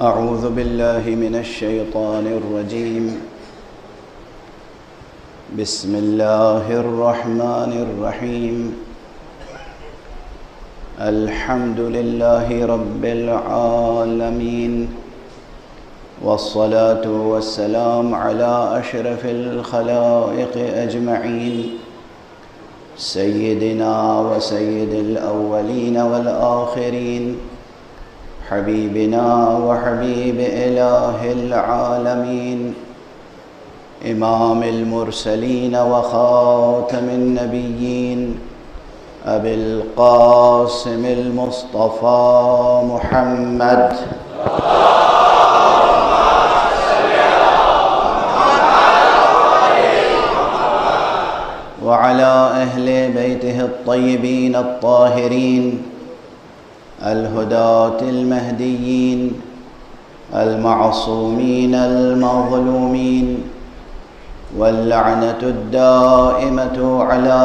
أعوذ بالله من الشيطان الرجيم. بسم الله الرحمن الرحيم. الحمد لله رب العالمين، والصلاة والسلام على أشرف الخلائق أجمعين، سيدنا وسيد الأولين والآخرين، حبيبنا وحبيب إله العالمين، إمام المرسلين وخاتم النبيين، أبي القاسم المصطفى محمد وعلى أهل بيته الطيبين الطاهرين الهداة المهديين المعصومين المظلومين، واللعنة الدائمة على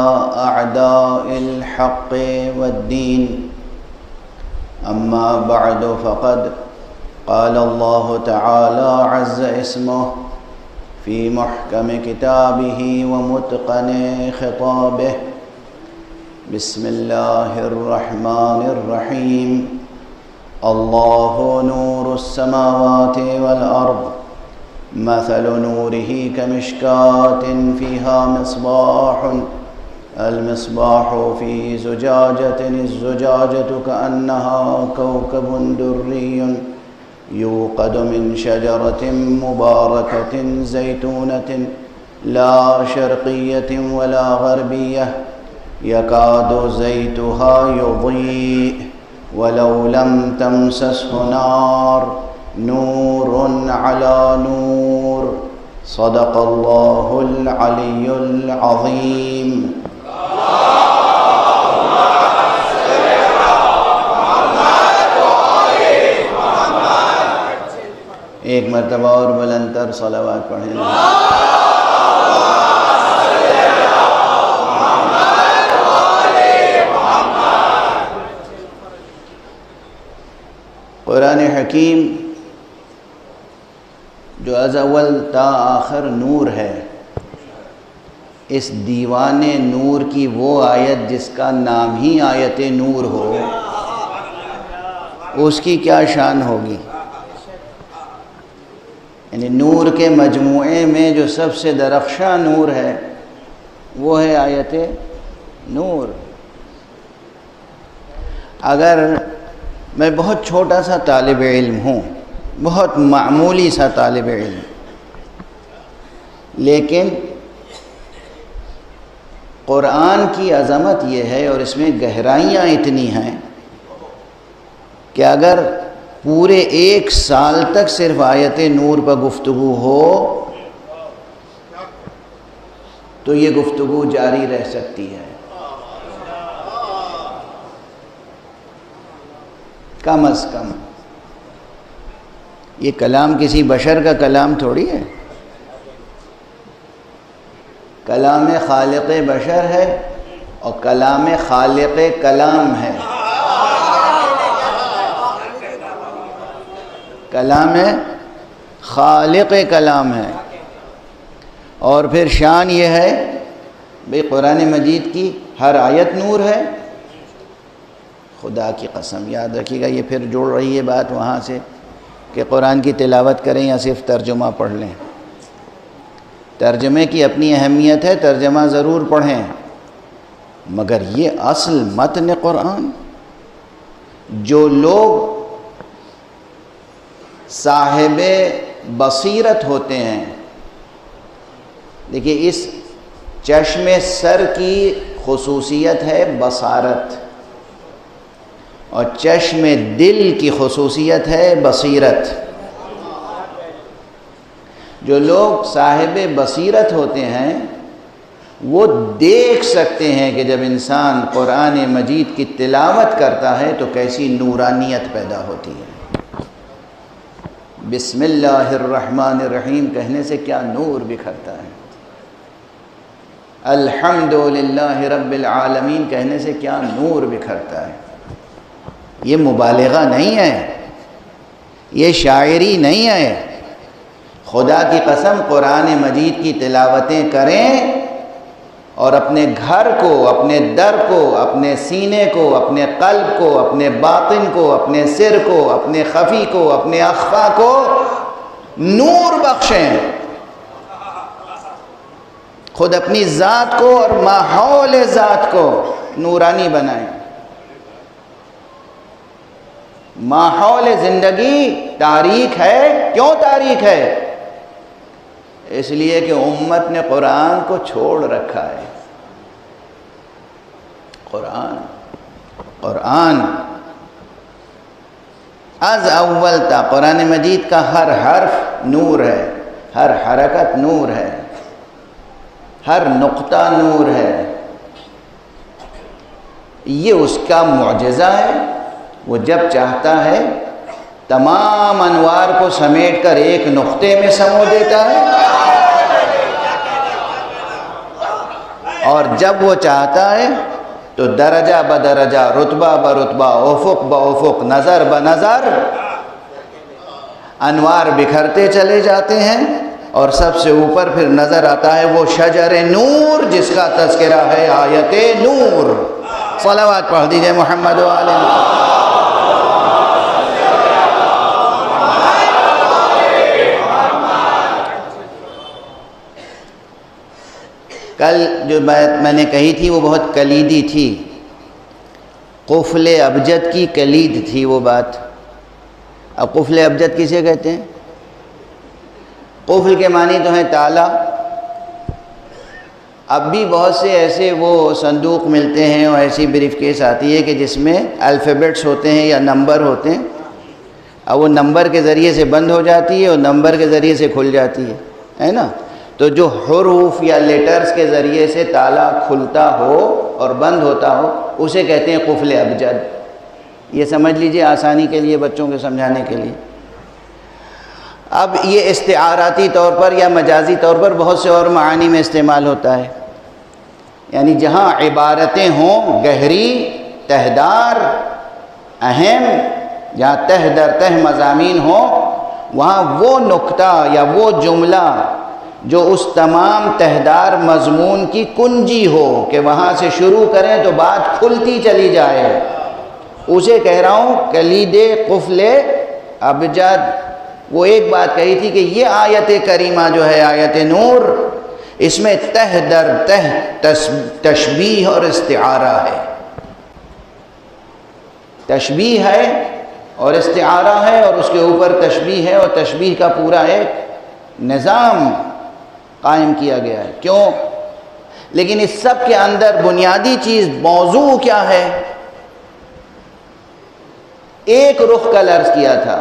أعداء الحق والدين. أما بعد، فقد قال الله تعالى عز اسمه في محكم كتابه ومتقن خطابه. بسم الله الرحمن الرحيم. الله نور السماوات والأرض، مثل نوره كمشكاة فيها مصباح، المصباح في زجاجة، الزجاجة كأنها كوكب دري يوقد من شجرة مباركة زيتونة لا شرقية ولا غربية، يكاد زيتها يضيء ولو لم تمسسه نار، نور على نور. صدق الله العلي العظيم. ایک مرتبہ اور بلند تر صلوات پڑھیں. قرآن حکیم جو از اول تا آخر نور ہے، اس دیوان نور کی وہ آیت جس کا نام ہی آیت نور ہو، اس کی کیا شان ہوگی؟ یعنی نور کے مجموعے میں جو سب سے درخشاں نور ہے وہ ہے آیت نور. اگر میں بہت چھوٹا سا طالب علم ہوں، بہت معمولی سا طالب علم، لیکن قرآن کی عظمت یہ ہے اور اس میں گہرائیاں اتنی ہیں کہ اگر پورے 1 سال تک صرف آیت نور پر گفتگو ہو تو یہ گفتگو جاری رہ سکتی ہے. کم از کم یہ کلام کسی بشر کا کلام تھوڑی ہے، کلام خالق بشر ہے اور کلام خالق کلام ہے. کلام خالق کلام ہے. اور پھر شان یہ ہے بھئی قرآن مجید کی ہر آیت نور ہے. خدا کی قسم یاد رکھیے گا، یہ پھر جوڑ رہی ہے بات وہاں سے کہ قرآن کی تلاوت کریں یا صرف ترجمہ پڑھ لیں. ترجمے کی اپنی اہمیت ہے، ترجمہ ضرور پڑھیں، مگر یہ اصل متن قرآن جو لوگ صاحب بصیرت ہوتے ہیں. دیکھیے اس چشم سر کی خصوصیت ہے بصارت، اور چشم دل کی خصوصیت ہے بصیرت. جو لوگ صاحب بصیرت ہوتے ہیں وہ دیکھ سکتے ہیں کہ جب انسان قرآن مجید کی تلاوت کرتا ہے تو کیسی نورانیت پیدا ہوتی ہے. بسم اللہ الرحمن الرحیم کہنے سے کیا نور بکھرتا ہے. الحمدللہ رب العالمین کہنے سے کیا نور بکھرتا ہے. یہ مبالغہ نہیں ہے، یہ شاعری نہیں ہے. خدا کی قسم قرآن مجید کی تلاوتیں کریں اور اپنے گھر کو، اپنے در کو، اپنے سینے کو، اپنے قلب کو، اپنے باطن کو، اپنے سر کو، اپنے خفی کو، اپنے اخفا کو نور بخشیں. خود اپنی ذات کو اور ماحول ذات کو نورانی بنائیں. ماحول زندگی تاریک ہے. کیوں تاریک ہے؟ اس لیے کہ امت نے قرآن کو چھوڑ رکھا ہے. قرآن از اول تا قرآن مجید کا ہر حرف نور ہے، ہر حرکت نور ہے، ہر نقطہ نور ہے. یہ اس کا معجزہ ہے. وہ جب چاہتا ہے تمام انوار کو سمیٹ کر ایک نقطے میں سمو دیتا ہے، اور جب وہ چاہتا ہے تو درجہ بدرجہ، رتبہ برتبہ، افق بافق، نظر بنظر انوار بکھرتے چلے جاتے ہیں. اور سب سے اوپر پھر نظر آتا ہے وہ شجر نور جس کا تذکرہ ہے آیت نور. صلوات پڑھ دیجئے محمد و آلہ. کل جو بات میں نے کہی تھی وہ بہت کلیدی تھی. قفل ابجد کی کلید تھی وہ بات. اب قفل ابجد کسے کہتے ہیں؟ قفل کے معنی تو ہیں تالا. اب بھی بہت سے ایسے وہ صندوق ملتے ہیں اور ایسی بریف کیس آتی ہے کہ جس میں الفیبٹس ہوتے ہیں یا نمبر ہوتے ہیں. اب وہ نمبر کے ذریعے سے بند ہو جاتی ہے اور نمبر کے ذریعے سے کھل جاتی ہے نا. تو جو حروف یا لیٹرز کے ذریعے سے تالا کھلتا ہو اور بند ہوتا ہو اسے کہتے ہیں قفل ابجد. یہ سمجھ لیجئے آسانی کے لیے، بچوں کے سمجھانے کے لیے. اب یہ استعاراتی طور پر یا مجازی طور پر بہت سے اور معانی میں استعمال ہوتا ہے. یعنی جہاں عبارتیں ہوں گہری، تہدار، اہم، جہاں تہ در تہ مضامین ہوں، وہاں وہ نقطہ یا وہ جملہ جو اس تمام تہدار مضمون کی کنجی ہو کہ وہاں سے شروع کریں تو بات کھلتی چلی جائے، اسے کہہ رہا ہوں کلید قفل ابجد. وہ ایک بات کہی تھی کہ یہ آیت کریمہ جو ہے آیت نور، اس میں تہ در تہ تشبیہ اور استعارہ ہے. تشبیہ ہے اور استعارہ ہے اور اس کے اوپر تشبیہ ہے، اور تشبیہ کا پورا ایک نظام قائم کیا گیا ہے. کیوں؟ لیکن اس سب کے اندر بنیادی چیز، موضوع کیا ہے؟ ایک رخ کا لفظ کیا تھا،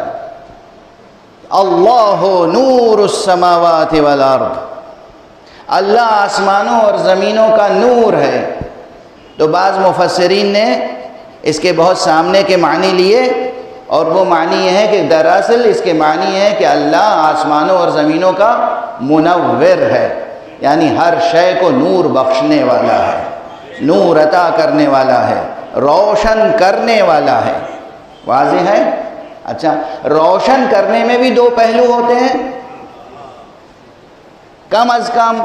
اللہ نور السماوات والارض. اللہ آسمانوں اور زمینوں کا نور ہے. تو بعض مفسرین نے اس کے بہت سامنے کے معنی لیے، اور وہ معنی یہ ہے کہ دراصل اس کے معنی ہے کہ اللہ آسمانوں اور زمینوں کا منور ہے، یعنی ہر شے کو نور بخشنے والا ہے، نور عطا کرنے والا ہے، روشن کرنے والا ہے. واضح ہے؟ اچھا، روشن کرنے میں بھی دو پہلو ہوتے ہیں کم از کم.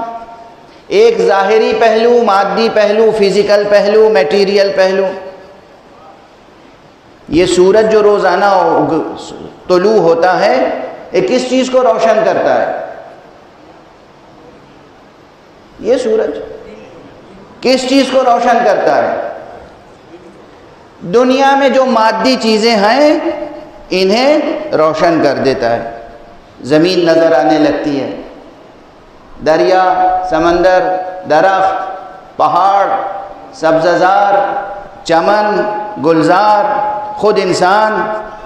ایک ظاہری پہلو، مادی پہلو، فزیکل پہلو، میٹیریل پہلو. یہ سورج جو روزانہ طلوع ہوتا ہے، یہ کس چیز کو روشن کرتا ہے؟ یہ سورج کس چیز کو روشن کرتا ہے؟ دنیا میں جو مادی چیزیں ہیں انہیں روشن کر دیتا ہے. زمین نظر آنے لگتی ہے، دریا، سمندر، درخت، پہاڑ، سبززار، چمن، گلزار، خود انسان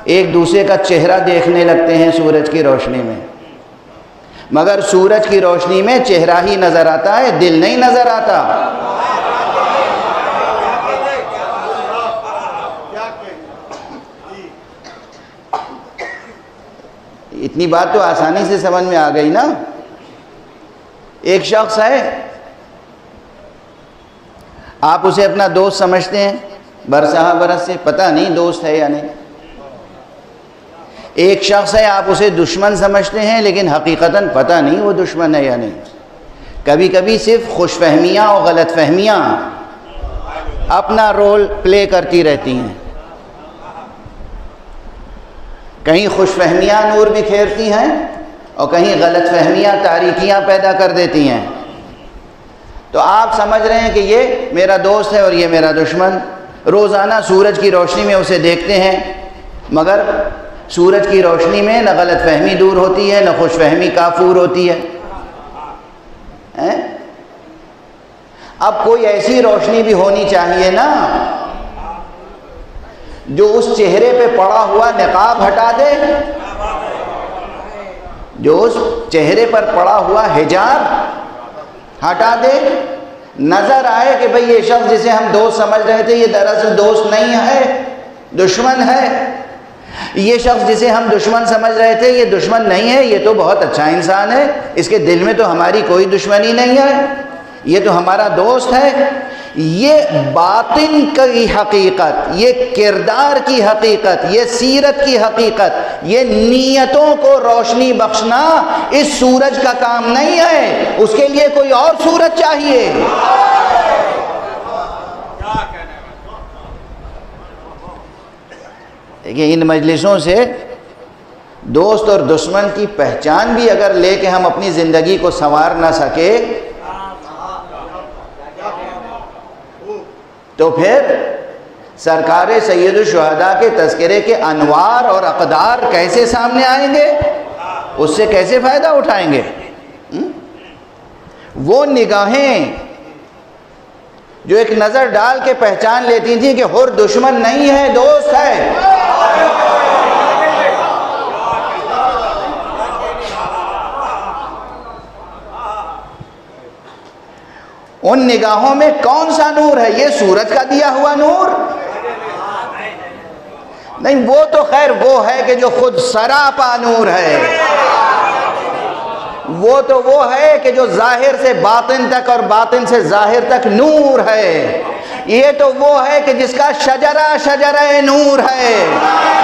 ایک دوسرے کا چہرہ دیکھنے لگتے ہیں سورج کی روشنی میں. مگر سورج کی روشنی میں چہرہ ہی نظر آتا ہے، دل نہیں نظر آتا. اتنی بات تو آسانی سے سمجھ میں آ گئی نا. ایک شخص ہے، آپ اسے اپنا دوست سمجھتے ہیں برسہ برس سے، پتہ نہیں دوست ہے یا نہیں. ایک شخص ہے، آپ اسے دشمن سمجھتے ہیں لیکن حقیقتاً پتہ نہیں وہ دشمن ہے یا نہیں. کبھی کبھی صرف خوش فہمیاں اور غلط فہمیاں اپنا رول پلے کرتی رہتی ہیں. کہیں خوش فہمیاں نور بکھیرتی ہیں اور کہیں غلط فہمیاں تاریکیاں پیدا کر دیتی ہیں. تو آپ سمجھ رہے ہیں کہ یہ میرا دوست ہے اور یہ میرا دشمن. روزانہ سورج کی روشنی میں اسے دیکھتے ہیں، مگر سورج کی روشنی میں نہ غلط فہمی دور ہوتی ہے نہ خوش فہمی کافور ہوتی ہے. اب کوئی ایسی روشنی بھی ہونی چاہیے نا جو اس چہرے پہ پڑا ہوا نقاب ہٹا دے، جو اس چہرے پر پڑا ہوا حجاب ہٹا دے. نظر آئے کہ بھئی یہ شخص جسے ہم دوست سمجھ رہے تھے یہ دراصل دوست نہیں ہے، دشمن ہے. یہ شخص جسے ہم دشمن سمجھ رہے تھے یہ دشمن نہیں ہے، یہ تو بہت اچھا انسان ہے، اس کے دل میں تو ہماری کوئی دشمنی نہیں ہے، یہ تو ہمارا دوست ہے. یہ باطن کی حقیقت، یہ کردار کی حقیقت، یہ سیرت کی حقیقت، یہ نیتوں کو روشنی بخشنا اس سورج کا کام نہیں ہے، اس کے لیے کوئی اور سورج چاہیے. دیکھیں ان مجلسوں سے دوست اور دشمن کی پہچان بھی اگر لے کے ہم اپنی زندگی کو سنوار نہ سکے تو پھر سرکار سید الشہداء کے تذکرے کے انوار اور اقدار کیسے سامنے آئیں گے، اس سے کیسے فائدہ اٹھائیں گے؟ وہ نگاہیں جو ایک نظر ڈال کے پہچان لیتی تھیں کہ حر دشمن نہیں ہے، دوست ہے. ان نگاہوں میں کون سا نور ہے؟ یہ سورج کا دیا ہوا نور نہیں، وہ تو خیر وہ ہے کہ جو خود سراپا نور ہے. وہ تو وہ ہے کہ جو ظاہر سے باطن تک اور باطن سے ظاہر تک نور ہے. یہ تو وہ ہے کہ جس کا شجرہ شجرہ نور ہے،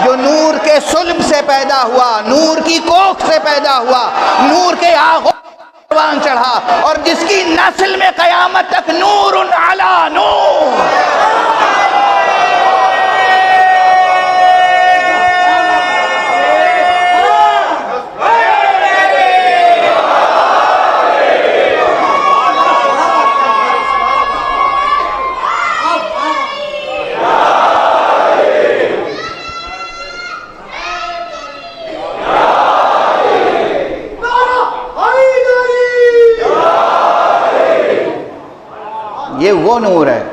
جو نور کے صلب سے پیدا ہوا، نور کی کوکھ سے پیدا ہوا، نور کے آغوش چڑھا، اور جس کی نسل میں قیامت تک نور علی نور. یہ وہ نور ہے،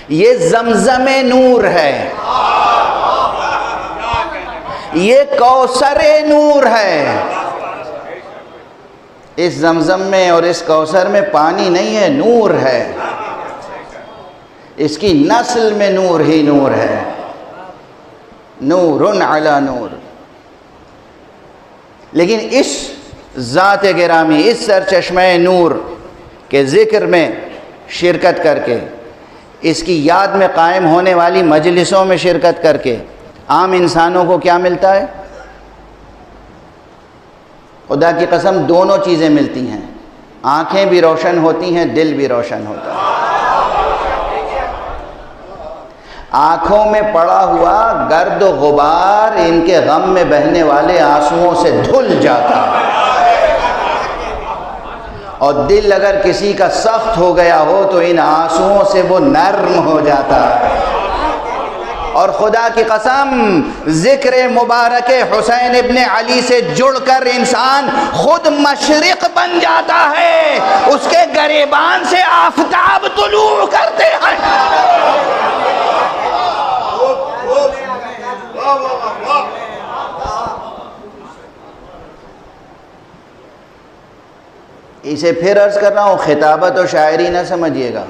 یہ زمزم نور ہے، یہ کوثر نور ہے. اس زمزم میں اور اس کوثر میں پانی نہیں ہے، نور ہے. اس کی نسل میں نور ہی نور ہے، نور علی نور. لیکن اس ذات گرامی، اس سرچشمہ نور کہ ذکر میں شرکت کر کے، اس کی یاد میں قائم ہونے والی مجلسوں میں شرکت کر کے عام انسانوں کو کیا ملتا ہے؟ خدا کی قسم دونوں چیزیں ملتی ہیں، آنکھیں بھی روشن ہوتی ہیں، دل بھی روشن ہوتا ہے. آنکھوں میں پڑا ہوا گرد و غبار ان کے غم میں بہنے والے آنسوؤں سے دھل جاتا ہے، اور دل اگر کسی کا سخت ہو گیا ہو تو ان آنسوؤں سے وہ نرم ہو جاتا ہے. اور خدا کی قسم ذکر مبارک حسین ابن علی سے جڑ کر انسان خود مشرق بن جاتا ہے، اس کے گریبان سے آفتاب طلوع کرتے ہیں. اسے پھر عرض کر رہا ہوں، خطابت و شاعری نہ سمجھیے گا.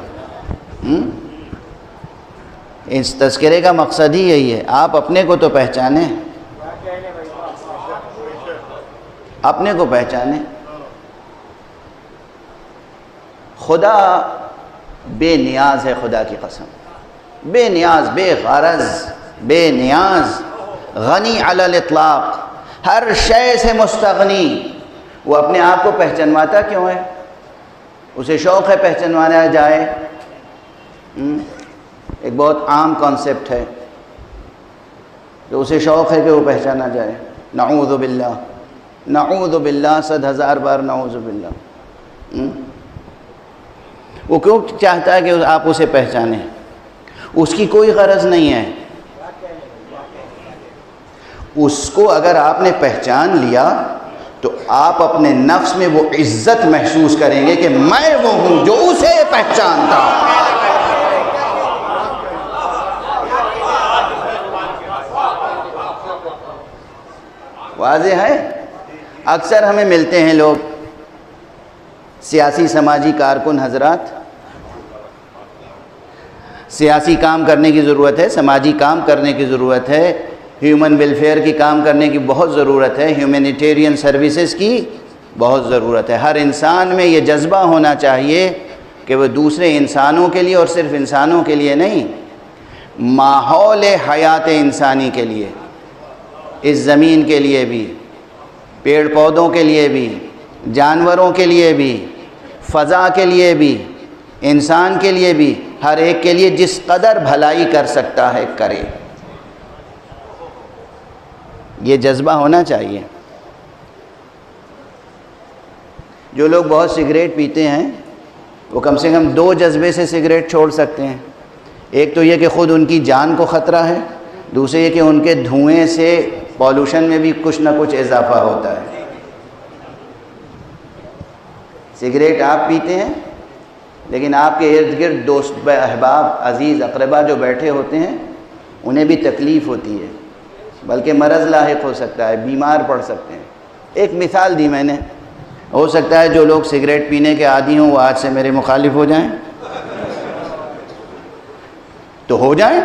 اس تذکرے کا مقصد ہی یہی ہے، آپ اپنے کو تو پہچانیں، اپنے کو پہچانیں. خدا بے نیاز ہے، خدا کی قسم بے نیاز، بے غرض، بے نیاز. غنی علی الاطلاق، ہر شے سے مستغنی۔ وہ اپنے آپ کو پہچنواتا کیوں ہے؟ اسے شوق ہے پہچنوانا جائے۔ ایک بہت عام کانسیپٹ ہے کہ اسے شوق ہے کہ وہ پہچانا جائے۔ نعوذ باللہ، نعوذ باللہ، 100,000 بار نعوذ باللہ۔ وہ کیوں چاہتا ہے کہ آپ اسے پہچانیں؟ اس کی کوئی غرض نہیں ہے۔ اس کو اگر آپ نے پہچان لیا تو آپ اپنے نفس میں وہ عزت محسوس کریں گے کہ میں وہ ہوں جو اسے پہچانتا ہوں۔ واضح ہے؟ اکثر ہمیں ملتے ہیں لوگ، سیاسی سماجی کارکن حضرات، سیاسی کام کرنے کی ضرورت ہے، سماجی کام کرنے کی ضرورت ہے، ہیومن ویلفیئر کی کام کرنے کی بہت ضرورت ہے، ہیومینیٹیرین سروسز کی بہت ضرورت ہے۔ ہر انسان میں یہ جذبہ ہونا چاہیے کہ وہ دوسرے انسانوں کے لیے، اور صرف انسانوں کے لیے نہیں، ماحول حیات انسانی کے لیے، اس زمین کے لیے بھی، پیڑ پودوں کے لیے بھی، جانوروں کے لیے بھی، فضا کے لیے بھی، انسان کے لیے بھی، ہر ایک کے لیے جس قدر بھلائی کر سکتا ہے کرے۔ یہ جذبہ ہونا چاہیے۔ جو لوگ بہت سگریٹ پیتے ہیں وہ کم سے کم 2 جذبے سے سگریٹ چھوڑ سکتے ہیں۔ ایک تو یہ کہ خود ان کی جان کو خطرہ ہے، دوسرے یہ کہ ان کے دھوئیں سے پالوشن میں بھی کچھ نہ کچھ اضافہ ہوتا ہے۔ سگریٹ آپ پیتے ہیں لیکن آپ کے ارد گرد دوست احباب عزیز اقربا جو بیٹھے ہوتے ہیں انہیں بھی تکلیف ہوتی ہے، بلکہ مرض لاحق ہو سکتا ہے، بیمار پڑ سکتے ہیں۔ ایک مثال دی میں نے، ہو سکتا ہے جو لوگ سگریٹ پینے کے عادی ہوں وہ آج سے میرے مخالف ہو جائیں، تو ہو جائیں۔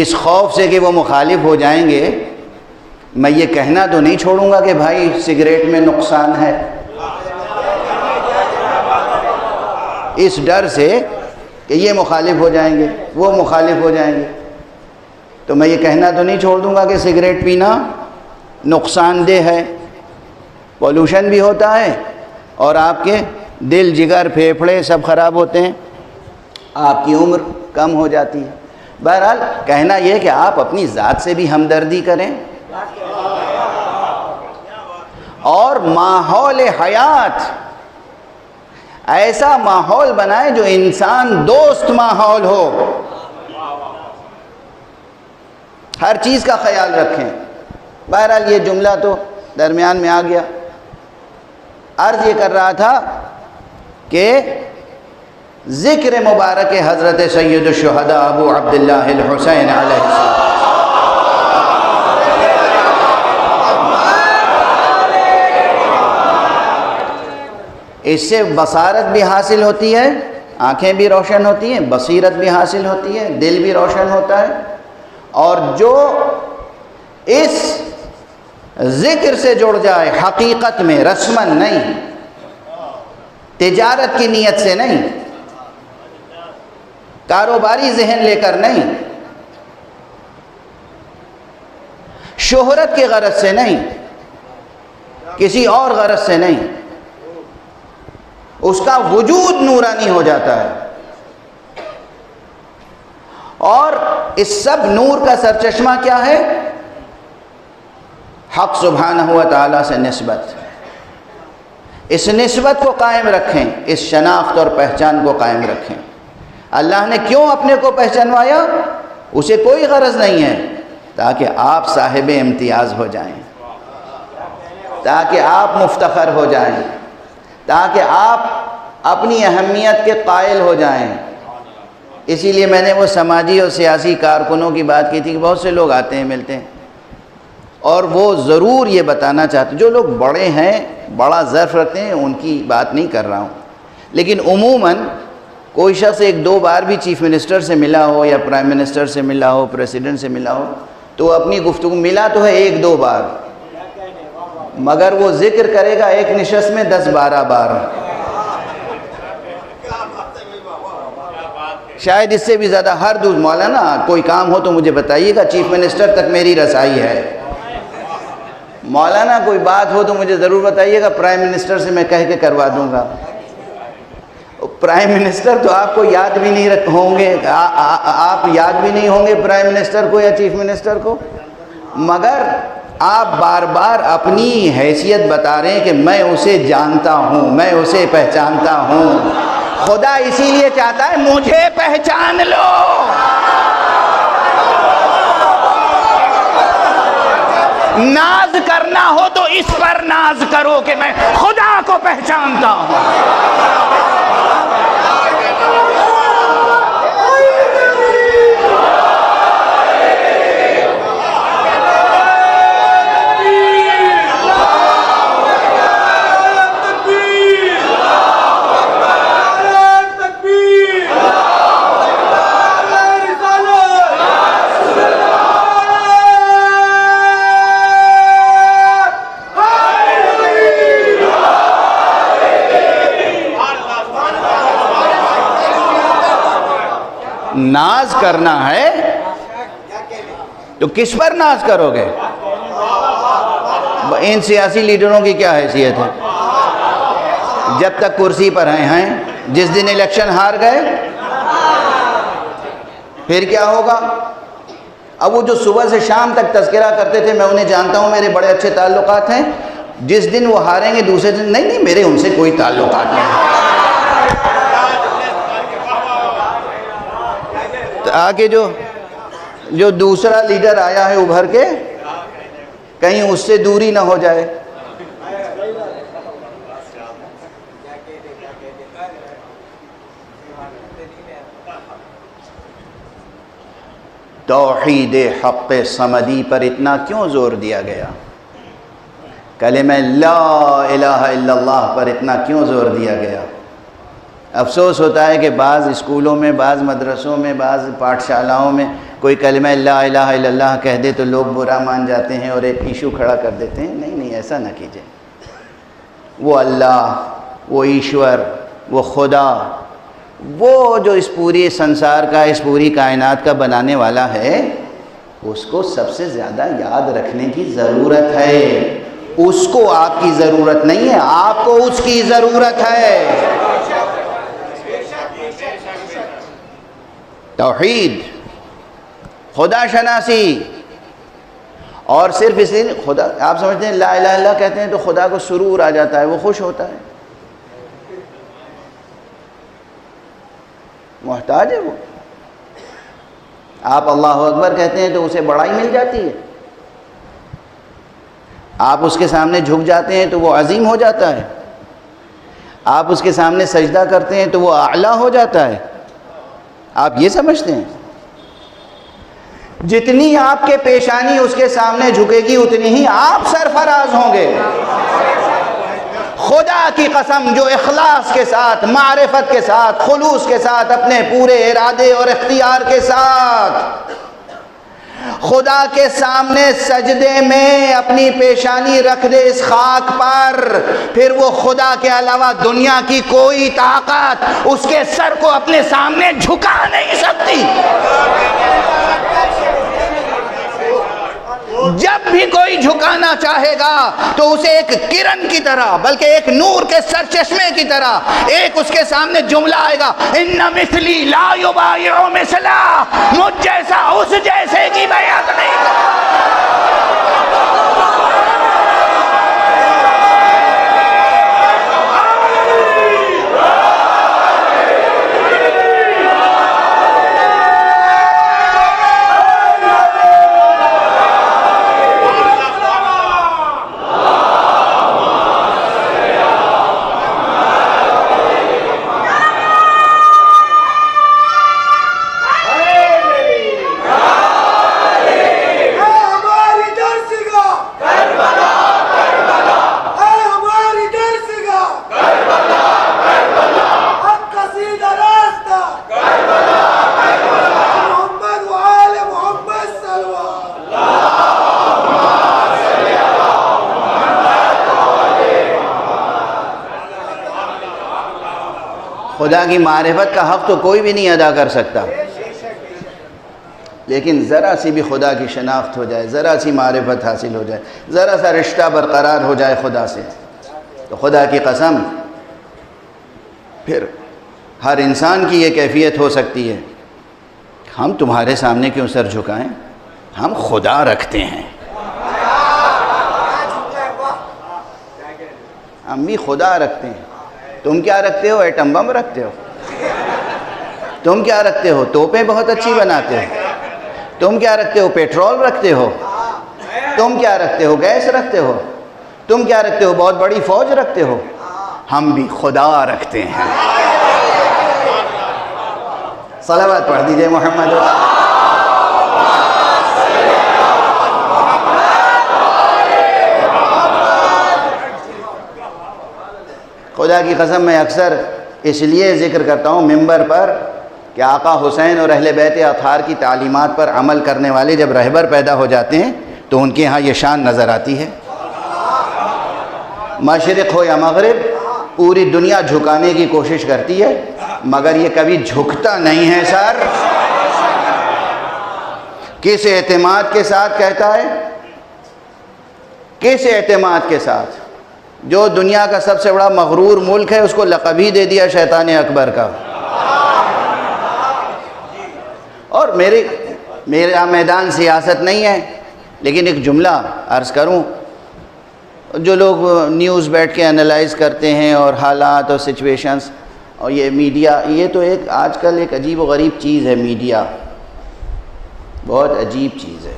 اس خوف سے کہ وہ مخالف ہو جائیں گے میں یہ کہنا تو نہیں چھوڑوں گا کہ بھائی سگریٹ میں نقصان ہے، اس ڈر سے کہ یہ مخالف ہو جائیں گے، وہ مخالف ہو جائیں گے، تو میں یہ کہنا تو نہیں چھوڑ دوں گا کہ سگریٹ پینا نقصان دہ ہے، پولوشن بھی ہوتا ہے اور آپ کے دل، جگر، پھیپھڑے سب خراب ہوتے ہیں، آپ کی عمر کم ہو جاتی ہے۔ بہرحال کہنا یہ کہ آپ اپنی ذات سے بھی ہمدردی کریں اور ماحول حیات ایسا ماحول بنائیں جو انسان دوست ماحول ہو، ہر چیز کا خیال رکھیں۔ بہرحال یہ جملہ تو درمیان میں آ گیا۔ عرض یہ کر رہا تھا کہ ذکر مبارک حضرت سید الشہداء ابو عبداللہ الحسین علیہ السلام، اس سے بصارت بھی حاصل ہوتی ہے، آنکھیں بھی روشن ہوتی ہیں، بصیرت بھی حاصل ہوتی ہے، دل بھی روشن ہوتا ہے، اور جو اس ذکر سے جڑ جائے حقیقت میں، رسمن نہیں، تجارت کی نیت سے نہیں، کاروباری ذہن لے کر نہیں، شہرت کی غرض سے نہیں، کسی اور غرض سے نہیں، اس کا وجود نورانی ہو جاتا ہے، اور اس سب نور کا سرچشمہ کیا ہے؟ حق سبحانہ و تعالیٰ سے نسبت۔ اس نسبت کو قائم رکھیں، اس شناخت اور پہچان کو قائم رکھیں۔ اللہ نے کیوں اپنے کو پہچانوایا؟ اسے کوئی غرض نہیں ہے تاکہ آپ صاحب امتیاز ہو جائیں، تاکہ آپ مفتخر ہو جائیں، تاکہ آپ اپنی اہمیت کے قائل ہو جائیں۔ اسی لیے میں نے وہ سماجی اور سیاسی کارکنوں کی بات کی تھی کہ بہت سے لوگ آتے ہیں، ملتے ہیں، اور وہ ضرور یہ بتانا چاہتے، جو لوگ بڑے ہیں، بڑا ظرف رکھتے ہیں، ان کی بات نہیں کر رہا ہوں، لیکن عموماً کوئی شخص 1-2 بار بھی چیف منسٹر سے ملا ہو یا پرائم منسٹر سے ملا ہو، پریزیڈنٹ سے ملا ہو، تو اپنی گفتگو ملا تو ہے 1-2 بار، مگر وہ ذکر کرے گا ایک نشست میں 10-12 بار۔ شاید اس سے بھی زیادہ ہر مولانا کوئی کام ہو تو مجھے بتائیے گا، چیف منسٹر تک میری رسائی ہے۔ مولانا کوئی بات ہو تو مجھے ضرور بتائیے گا، پرائم منسٹر سے میں کہہ کے کروا دوں گا۔ پرائم منسٹر تو آپ کو یاد بھی نہیں ہوں گے، آپ یاد بھی نہیں ہوں گے پرائم منسٹر کو یا چیف منسٹر کو، مگر آپ بار بار اپنی حیثیت بتا رہے ہیں کہ میں اسے جانتا ہوں، میں اسے پہچانتا ہوں۔ خدا اسی لیے چاہتا ہے مجھے پہچان لو۔ ناز کرنا ہو تو اس پر ناز کرو کہ میں خدا کو پہچانتا ہوں۔ ناز کرنا ہے تو کس پر ناز کرو گے؟ ان سیاسی لیڈروں کی کیا حیثیت ہے؟ جب تک کرسی پر ہیں، جس دن الیکشن ہار گئے پھر کیا ہوگا؟ اب وہ جو صبح سے شام تک تذکرہ کرتے تھے میں انہیں جانتا ہوں، میرے بڑے اچھے تعلقات ہیں، جس دن وہ ہاریں گے دوسرے دن نہیں میرے ان سے کوئی تعلقات نہیں۔ آگے جو دوسرا لیڈر آیا ہے ابھر کے، کہیں اس سے دوری نہ ہو جائے۔ توحید حق صمدی پر اتنا کیوں زور دیا گیا؟ کلمہ لا الہ الا اللہ پر اتنا کیوں زور دیا گیا؟ افسوس ہوتا ہے کہ بعض اسکولوں میں، بعض مدرسوں میں، بعض پاٹھشالاؤں میں کوئی کلمہ لا الہ الا اللہ کہہ دے تو لوگ برا مان جاتے ہیں اور ایک ایشو کھڑا کر دیتے ہیں۔ نہیں ایسا نہ کیجئے۔ وہ اللہ، وہ ایشور، وہ خدا، وہ جو اس پوری سنسار کا، اس پوری کائنات کا بنانے والا ہے، اس کو سب سے زیادہ یاد رکھنے کی ضرورت ہے۔ اس کو آپ کی ضرورت نہیں ہے، آپ کو اس کی ضرورت ہے۔ توحید، خدا شناسی، اور صرف اس لیے خدا، آپ سمجھتے ہیں لا الہ الا اللہ کہتے ہیں تو خدا کو سرور آ جاتا ہے، وہ خوش ہوتا ہے؟ محتاج ہے وہ۔ آپ اللہ اکبر کہتے ہیں تو اسے بڑائی مل جاتی ہے، آپ اس کے سامنے جھک جاتے ہیں تو وہ عظیم ہو جاتا ہے، آپ اس کے سامنے سجدہ کرتے ہیں تو وہ اعلیٰ ہو جاتا ہے۔ آپ یہ سمجھتے ہیں جتنی آپ کے پیشانی اس کے سامنے جھکے گی اتنی ہی آپ سرفراز ہوں گے۔ خدا کی قسم، جو اخلاص کے ساتھ، معرفت کے ساتھ، خلوص کے ساتھ، اپنے پورے ارادے اور اختیار کے ساتھ خدا کے سامنے سجدے میں اپنی پیشانی رکھ دے اس خاک پر، پھر وہ خدا کے علاوہ دنیا کی کوئی طاقت اس کے سر کو اپنے سامنے جھکا نہیں سکتی۔ جب بھی کوئی جھکانا چاہے گا تو اسے ایک کرن کی طرح، بلکہ ایک نور کے سرچشمے کی طرح ایک اس کے سامنے جملہ آئے گا، ان مثلی لا یبایع مثلا، مجھ جیسا اس جیسے کی بیعت نہیں کرتا۔ خدا کی معرفت کا حق تو کوئی بھی نہیں ادا کر سکتا، لیکن ذرا سی بھی خدا کی شناخت ہو جائے، ذرا سی معرفت حاصل ہو جائے، ذرا سا رشتہ برقرار ہو جائے خدا سے، تو خدا کی قسم پھر ہر انسان کی یہ کیفیت ہو سکتی ہے، ہم تمہارے سامنے کیوں سر جھکائیں، ہم خدا رکھتے ہیں، ہم بھی خدا رکھتے ہیں۔ تم کیا رکھتے ہو؟ ایٹم بم رکھتے ہو۔ تم کیا رکھتے ہو؟ توپیں بہت اچھی بناتے ہو۔ تم کیا رکھتے ہو؟ پیٹرول رکھتے ہو۔ تم کیا رکھتے ہو؟ گیس رکھتے ہو۔ تم کیا رکھتے ہو؟ بہت بڑی فوج رکھتے ہو۔ ہم بھی خدا رکھتے ہیں۔ صلوات پڑھ دیجئے محمد۔ خدا کی قسم میں اکثر اس لیے ذکر کرتا ہوں ممبر پر کہ آقا حسین اور اہل بیت اطہار کی تعلیمات پر عمل کرنے والے جب رہبر پیدا ہو جاتے ہیں تو ان کے ہاں یہ شان نظر آتی ہے۔ مشرق ہو یا مغرب پوری دنیا جھکانے کی کوشش کرتی ہے مگر یہ کبھی جھکتا نہیں ہے سر۔ کس اعتماد کے ساتھ کہتا ہے؟ کس اعتماد کے ساتھ؟ جو دنیا کا سب سے بڑا مغرور ملک ہے اس کو لقب ہی دے دیا شیطان اکبر کا۔ اور میرا میدان سیاست نہیں ہے لیکن ایک جملہ عرض کروں، جو لوگ نیوز بیٹھ کے انالائز کرتے ہیں اور حالات اور سچویشنز اور یہ میڈیا، یہ تو ایک آج کل ایک عجیب و غریب چیز ہے۔ میڈیا بہت عجیب چیز ہے،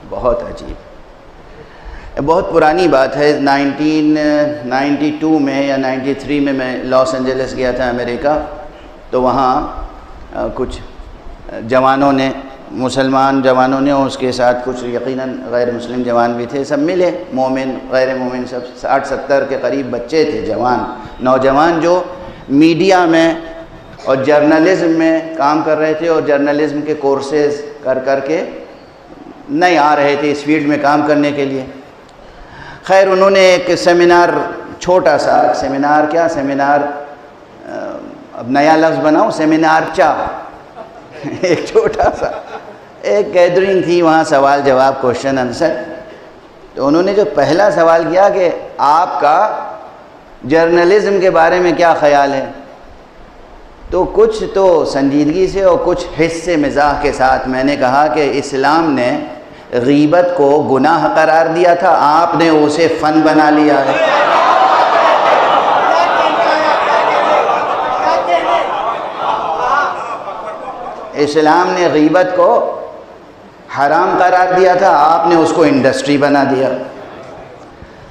بہت عجیب۔ بہت پرانی بات ہے، 1992 میں یا 93 میں لاس اینجلس گیا تھا امریکہ، تو وہاں کچھ جوانوں نے، مسلمان جوانوں نے، اس کے ساتھ کچھ یقیناً غیر مسلم جوان بھی تھے، سب ملے، مومن غیر مومن سب 60-70 کے قریب بچے تھے، جوان نوجوان، جو میڈیا میں اور جرنلزم میں کام کر رہے تھے اور جرنلزم کے کورسز کر کے نہیں آ رہے تھے اس فیلڈ میں کام کرنے کے لیے۔ خیر انہوں نے ایک سیمینار، چھوٹا سا سیمینار، اب نیا لفظ بناؤ، سیمینار ایک چھوٹا سا ایک گیدرنگ تھی، وہاں سوال جواب، کوشچن آنسر۔ تو انہوں نے جو پہلا سوال کیا کہ آپ کا جرنلزم کے بارے میں کیا خیال ہے، تو کچھ تو سنجیدگی سے اور کچھ حصے مزاح کے ساتھ میں نے کہا کہ اسلام نے غیبت کو گناہ قرار دیا تھا، آپ نے اسے فن بنا لیا ہے۔ اسلام نے غیبت کو حرام قرار دیا تھا، آپ نے اس کو انڈسٹری بنا دیا۔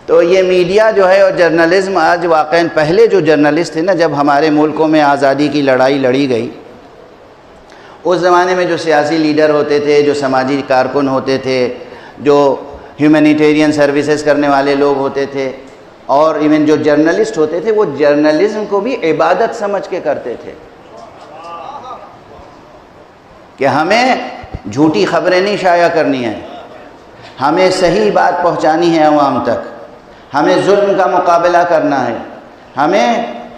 تو یہ میڈیا جو ہے اور جرنلزم آج واقعاً، پہلے جو جرنلسٹ تھے نا، جب ہمارے ملکوں میں آزادی کی لڑائی لڑی گئی، اس زمانے میں جو سیاسی لیڈر ہوتے تھے، جو سماجی کارکن ہوتے تھے، جو ہیومینیٹیرین سروسز کرنے والے لوگ ہوتے تھے، اور ایون جو جرنلسٹ ہوتے تھے، وہ جرنلزم کو بھی عبادت سمجھ کے کرتے تھے کہ ہمیں جھوٹی خبریں نہیں شائع کرنی ہیں، ہمیں صحیح بات پہنچانی ہے عوام تک، ہمیں ظلم کا مقابلہ کرنا ہے، ہمیں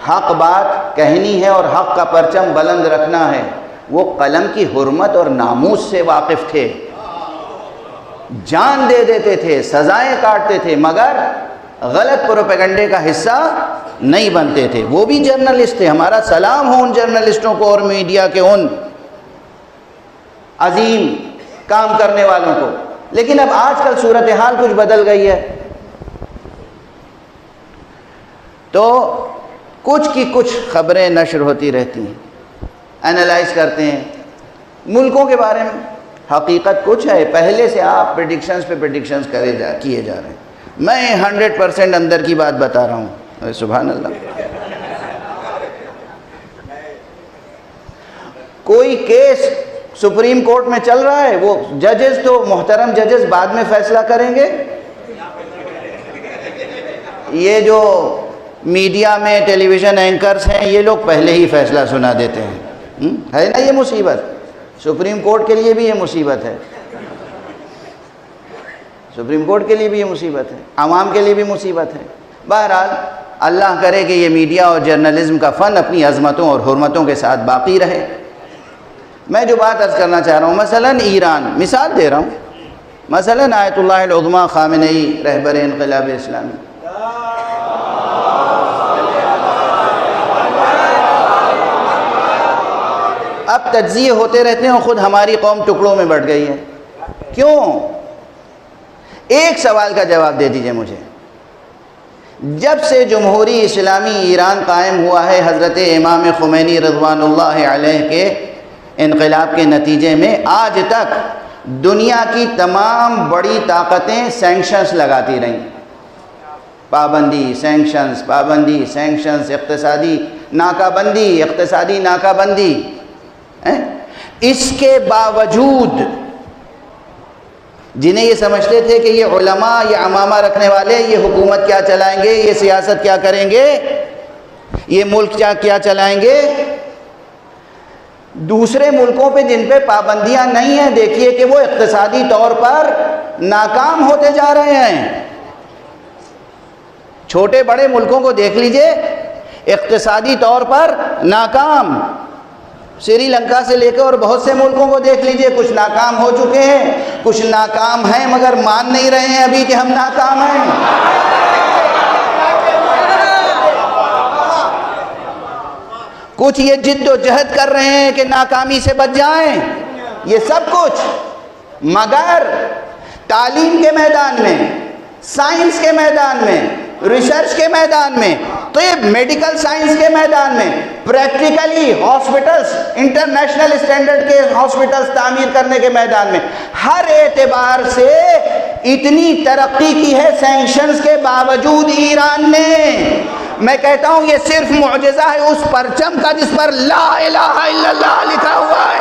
حق بات کہنی ہے اور حق کا پرچم بلند رکھنا ہے۔ وہ قلم کی حرمت اور ناموس سے واقف تھے، جان دے دیتے تھے، سزائیں کاٹتے تھے، مگر غلط پروپیگنڈے کا حصہ نہیں بنتے تھے۔ وہ بھی جرنلسٹ تھے، ہمارا سلام ہو ان جرنلسٹوں کو اور میڈیا کے ان عظیم کام کرنے والوں کو۔ لیکن اب آج کل صورتحال کچھ بدل گئی ہے، تو کچھ کی کچھ خبریں نشر ہوتی رہتی ہیں، انالائز کرتے ہیں ملکوں کے بارے میں، حقیقت کچھ ہے، پہلے سے آپ پریڈکشنز پہ پریڈکشنز کیے جا رہے ہیں۔ میں 100% اندر کی بات بتا رہا ہوں، سبحان اللہ۔ کوئی کیس سپریم کورٹ میں چل رہا ہے، وہ ججز تو محترم ججز بعد میں فیصلہ کریں گے، یہ جو میڈیا میں ٹیلی ویژن اینکرز ہیں یہ لوگ پہلے ہی فیصلہ سنا دیتے ہیں، ہے نا یہ مصیبت؟ سپریم کورٹ کے لیے بھی یہ مصیبت ہے، سپریم کورٹ کے لیے بھی یہ مصیبت ہے، عوام کے لیے بھی مصیبت ہے۔ بہرحال اللہ کرے کہ یہ میڈیا اور جرنلزم کا فن اپنی عظمتوں اور حرمتوں کے ساتھ باقی رہے۔ میں جو بات عرض کرنا چاہ رہا ہوں، مثلاً ایران، مثال دے رہا ہوں، مثلاً آیت اللہ العظمیٰ خامنئی رہبر انقلاب اسلامی، اب تجزیے ہوتے رہتے ہیں، خود ہماری قوم ٹکڑوں میں بٹ گئی ہے۔ کیوں؟ ایک سوال کا جواب دے دیجئے مجھے۔ جب سے جمہوری اسلامی ایران قائم ہوا ہے حضرت امام خمینی رضوان اللہ علیہ کے انقلاب کے نتیجے میں، آج تک دنیا کی تمام بڑی طاقتیں سینکشنز لگاتی رہیں، پابندی، سینکشنز، پابندی، سینکشنز، اقتصادی ناکہ بندی، اقتصادی ناکہ بندی۔ اس کے باوجود جنہیں یہ سمجھتے تھے کہ یہ علماء، یہ عمامہ رکھنے والے، یہ حکومت کیا چلائیں گے، یہ سیاست کیا کریں گے، یہ ملک کیا چلائیں گے، دوسرے ملکوں پہ جن پہ پابندیاں نہیں ہیں، دیکھیے کہ وہ اقتصادی طور پر ناکام ہوتے جا رہے ہیں۔ چھوٹے بڑے ملکوں کو دیکھ لیجئے، اقتصادی طور پر ناکام، سری لنکا سے لے کے اور بہت سے ملکوں کو دیکھ لیجئے، کچھ ناکام ہو چکے ہیں، کچھ ناکام ہیں مگر مان نہیں رہے ہیں ابھی کہ ہم ناکام ہیں۔ کچھ یہ جد و جہد کر رہے ہیں کہ ناکامی سے بچ جائیں، یہ سب کچھ، مگر تعلیم کے میدان میں، سائنس کے میدان میں، ریسرچ کے میدان میں، طب میڈیکل سائنس کے میدان میں، پریکٹیکلی ہاسپٹلز، انٹرنیشنل اسٹینڈرڈ کے ہاسپٹلز تعمیر کرنے کے میدان میں، ہر اعتبار سے اتنی ترقی کی ہے سینکشنز کے باوجود ایران نے۔ میں کہتا ہوں یہ صرف معجزہ ہے اس پرچم کا جس پر لا الہ الا اللہ لکھا ہوا ہے،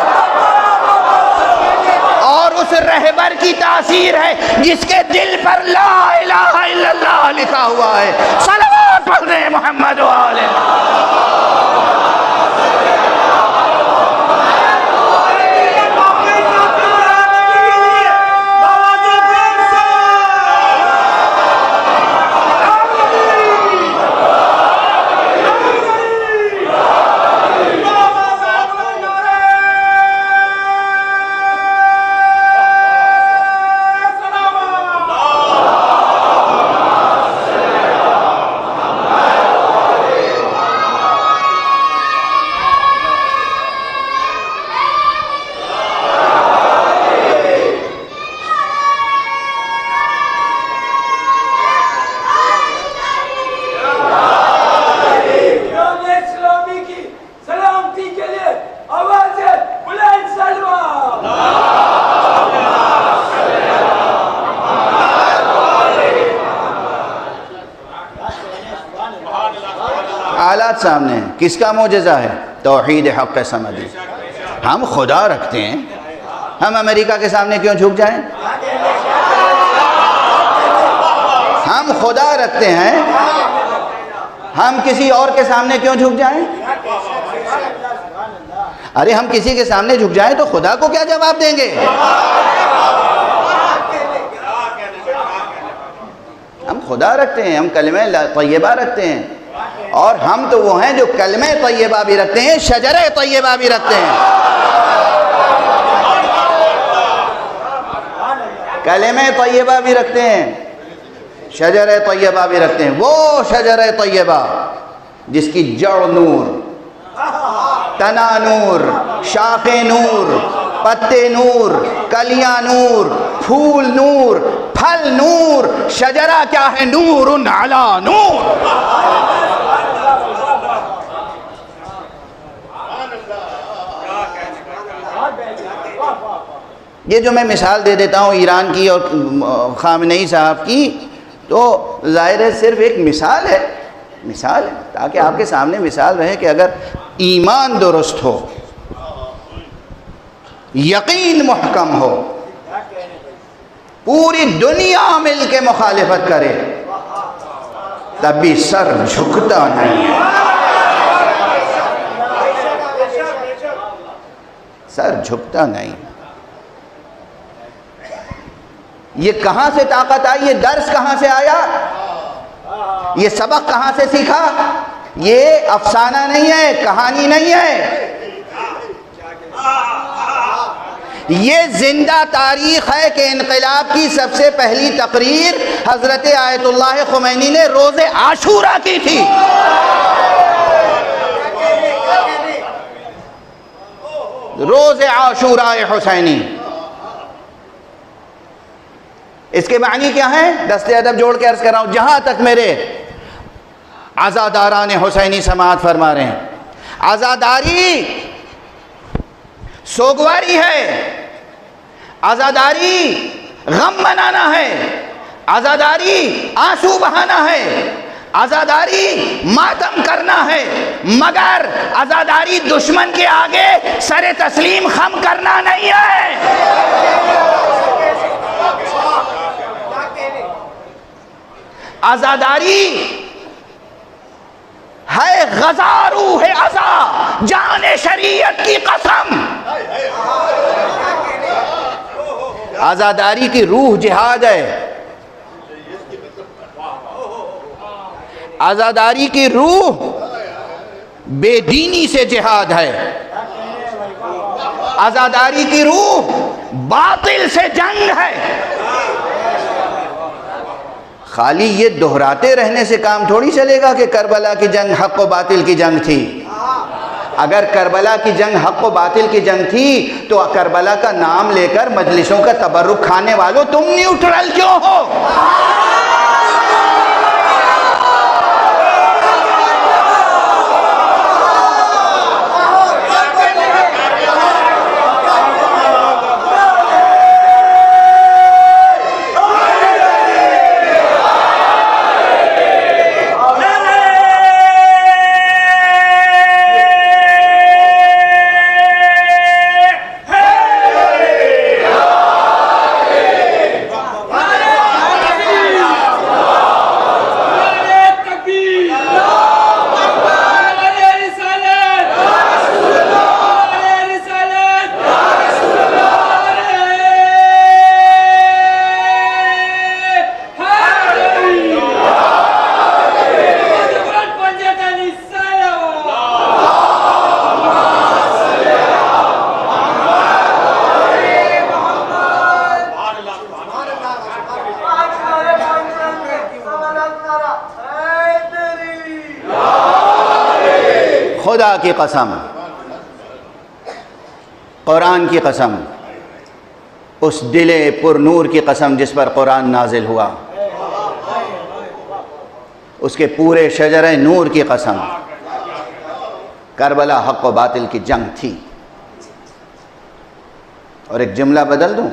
اور اس رہبر کی تاثیر ہے جس کے دل پر لا الہ الا اللہ لکھا ہوا ہے۔ صلوات پڑھ دیں محمد و آلہ۔ حالات سامنے ہیں، کس کا معجزہ ہے؟ توحید حق سمدی۔ ہم خدا رکھتے ہیں، ہم امریکہ کے سامنے کیوں جھک جائیں؟ ہم خدا رکھتے ہیں، ہم کسی اور کے سامنے کیوں جھک جائیں؟ ارے ہم کسی کے سامنے جھک جائیں تو خدا کو کیا جواب دیں گے؟ ہم خدا رکھتے ہیں، ہم کلمہ طیبہ رکھتے ہیں، اور ہم تو وہ ہیں جو کلمہ طیبہ بھی رکھتے ہیں، شجرہ طیبہ بھی رکھتے ہیں۔ کلمہ طیبہ بھی رکھتے ہیں، شجرہ طیبہ بھی رکھتے ہیں۔ وہ شجرہ طیبہ جس کی جڑ نور، تنا نور، شاخیں نور، پتے نور، کلیاں نور، پھول نور، پھل نور، شجرہ کیا ہے؟ نور علی نور۔ یہ جو میں مثال دے دیتا ہوں ایران کی اور خامنئی صاحب کی، تو ظاہر ہے صرف ایک مثال ہے، مثال ہے تاکہ آپ کے سامنے مثال رہے کہ اگر ایمان درست ہو، یقین محکم ہو، پوری دنیا مل کے مخالفت کرے تب بھی سر جھکتا نہیں ہے، سر جھکتا نہیں۔ یہ کہاں سے طاقت آئی؟ یہ درس کہاں سے آیا؟ یہ سبق کہاں سے سیکھا؟ یہ افسانہ نہیں ہے، کہانی نہیں ہے، یہ زندہ تاریخ ہے کہ انقلاب کی سب سے پہلی تقریر حضرت آیت اللہ خمینی نے روز عاشورہ کی تھی۔ روز عاشورہ حسینی۔ اس کے معنی کیا ہے؟ دست ادب جوڑ کے عرض کر رہا ہوں، جہاں تک میرے عزاداران حسینی سماعت فرما رہے ہیں، عزاداری سوگواری ہے، عزاداری غم منانا ہے، عزاداری آنسو بہانا ہے، عزاداری ماتم کرنا ہے، مگر عزاداری دشمن کے آگے سر تسلیم خم کرنا نہیں ہے۔ عزاداری ہے غزا روح عزا، جان شریعت کی قسم۔ عزاداری کی روح جہاد ہے، عزاداری کی روح بے دینی سے جہاد ہے، عزاداری کی روح باطل سے جنگ ہے۔ خالی یہ دہراتے رہنے سے کام تھوڑی چلے گا کہ کربلا کی جنگ حق و باطل کی جنگ تھی۔ اگر کربلا کی جنگ حق و باطل کی جنگ تھی تو کربلا کا نام لے کر مجلسوں کا تبرک کھانے والوں تم نیوٹرل کیوں ہو؟ خدا کی قسم، قرآن کی قسم، اس دل پر نور کی قسم جس پر قرآن نازل ہوا، اس کے پورے شجر نور کی قسم، کربلا حق و باطل کی جنگ تھی۔ اور ایک جملہ بدل دوں،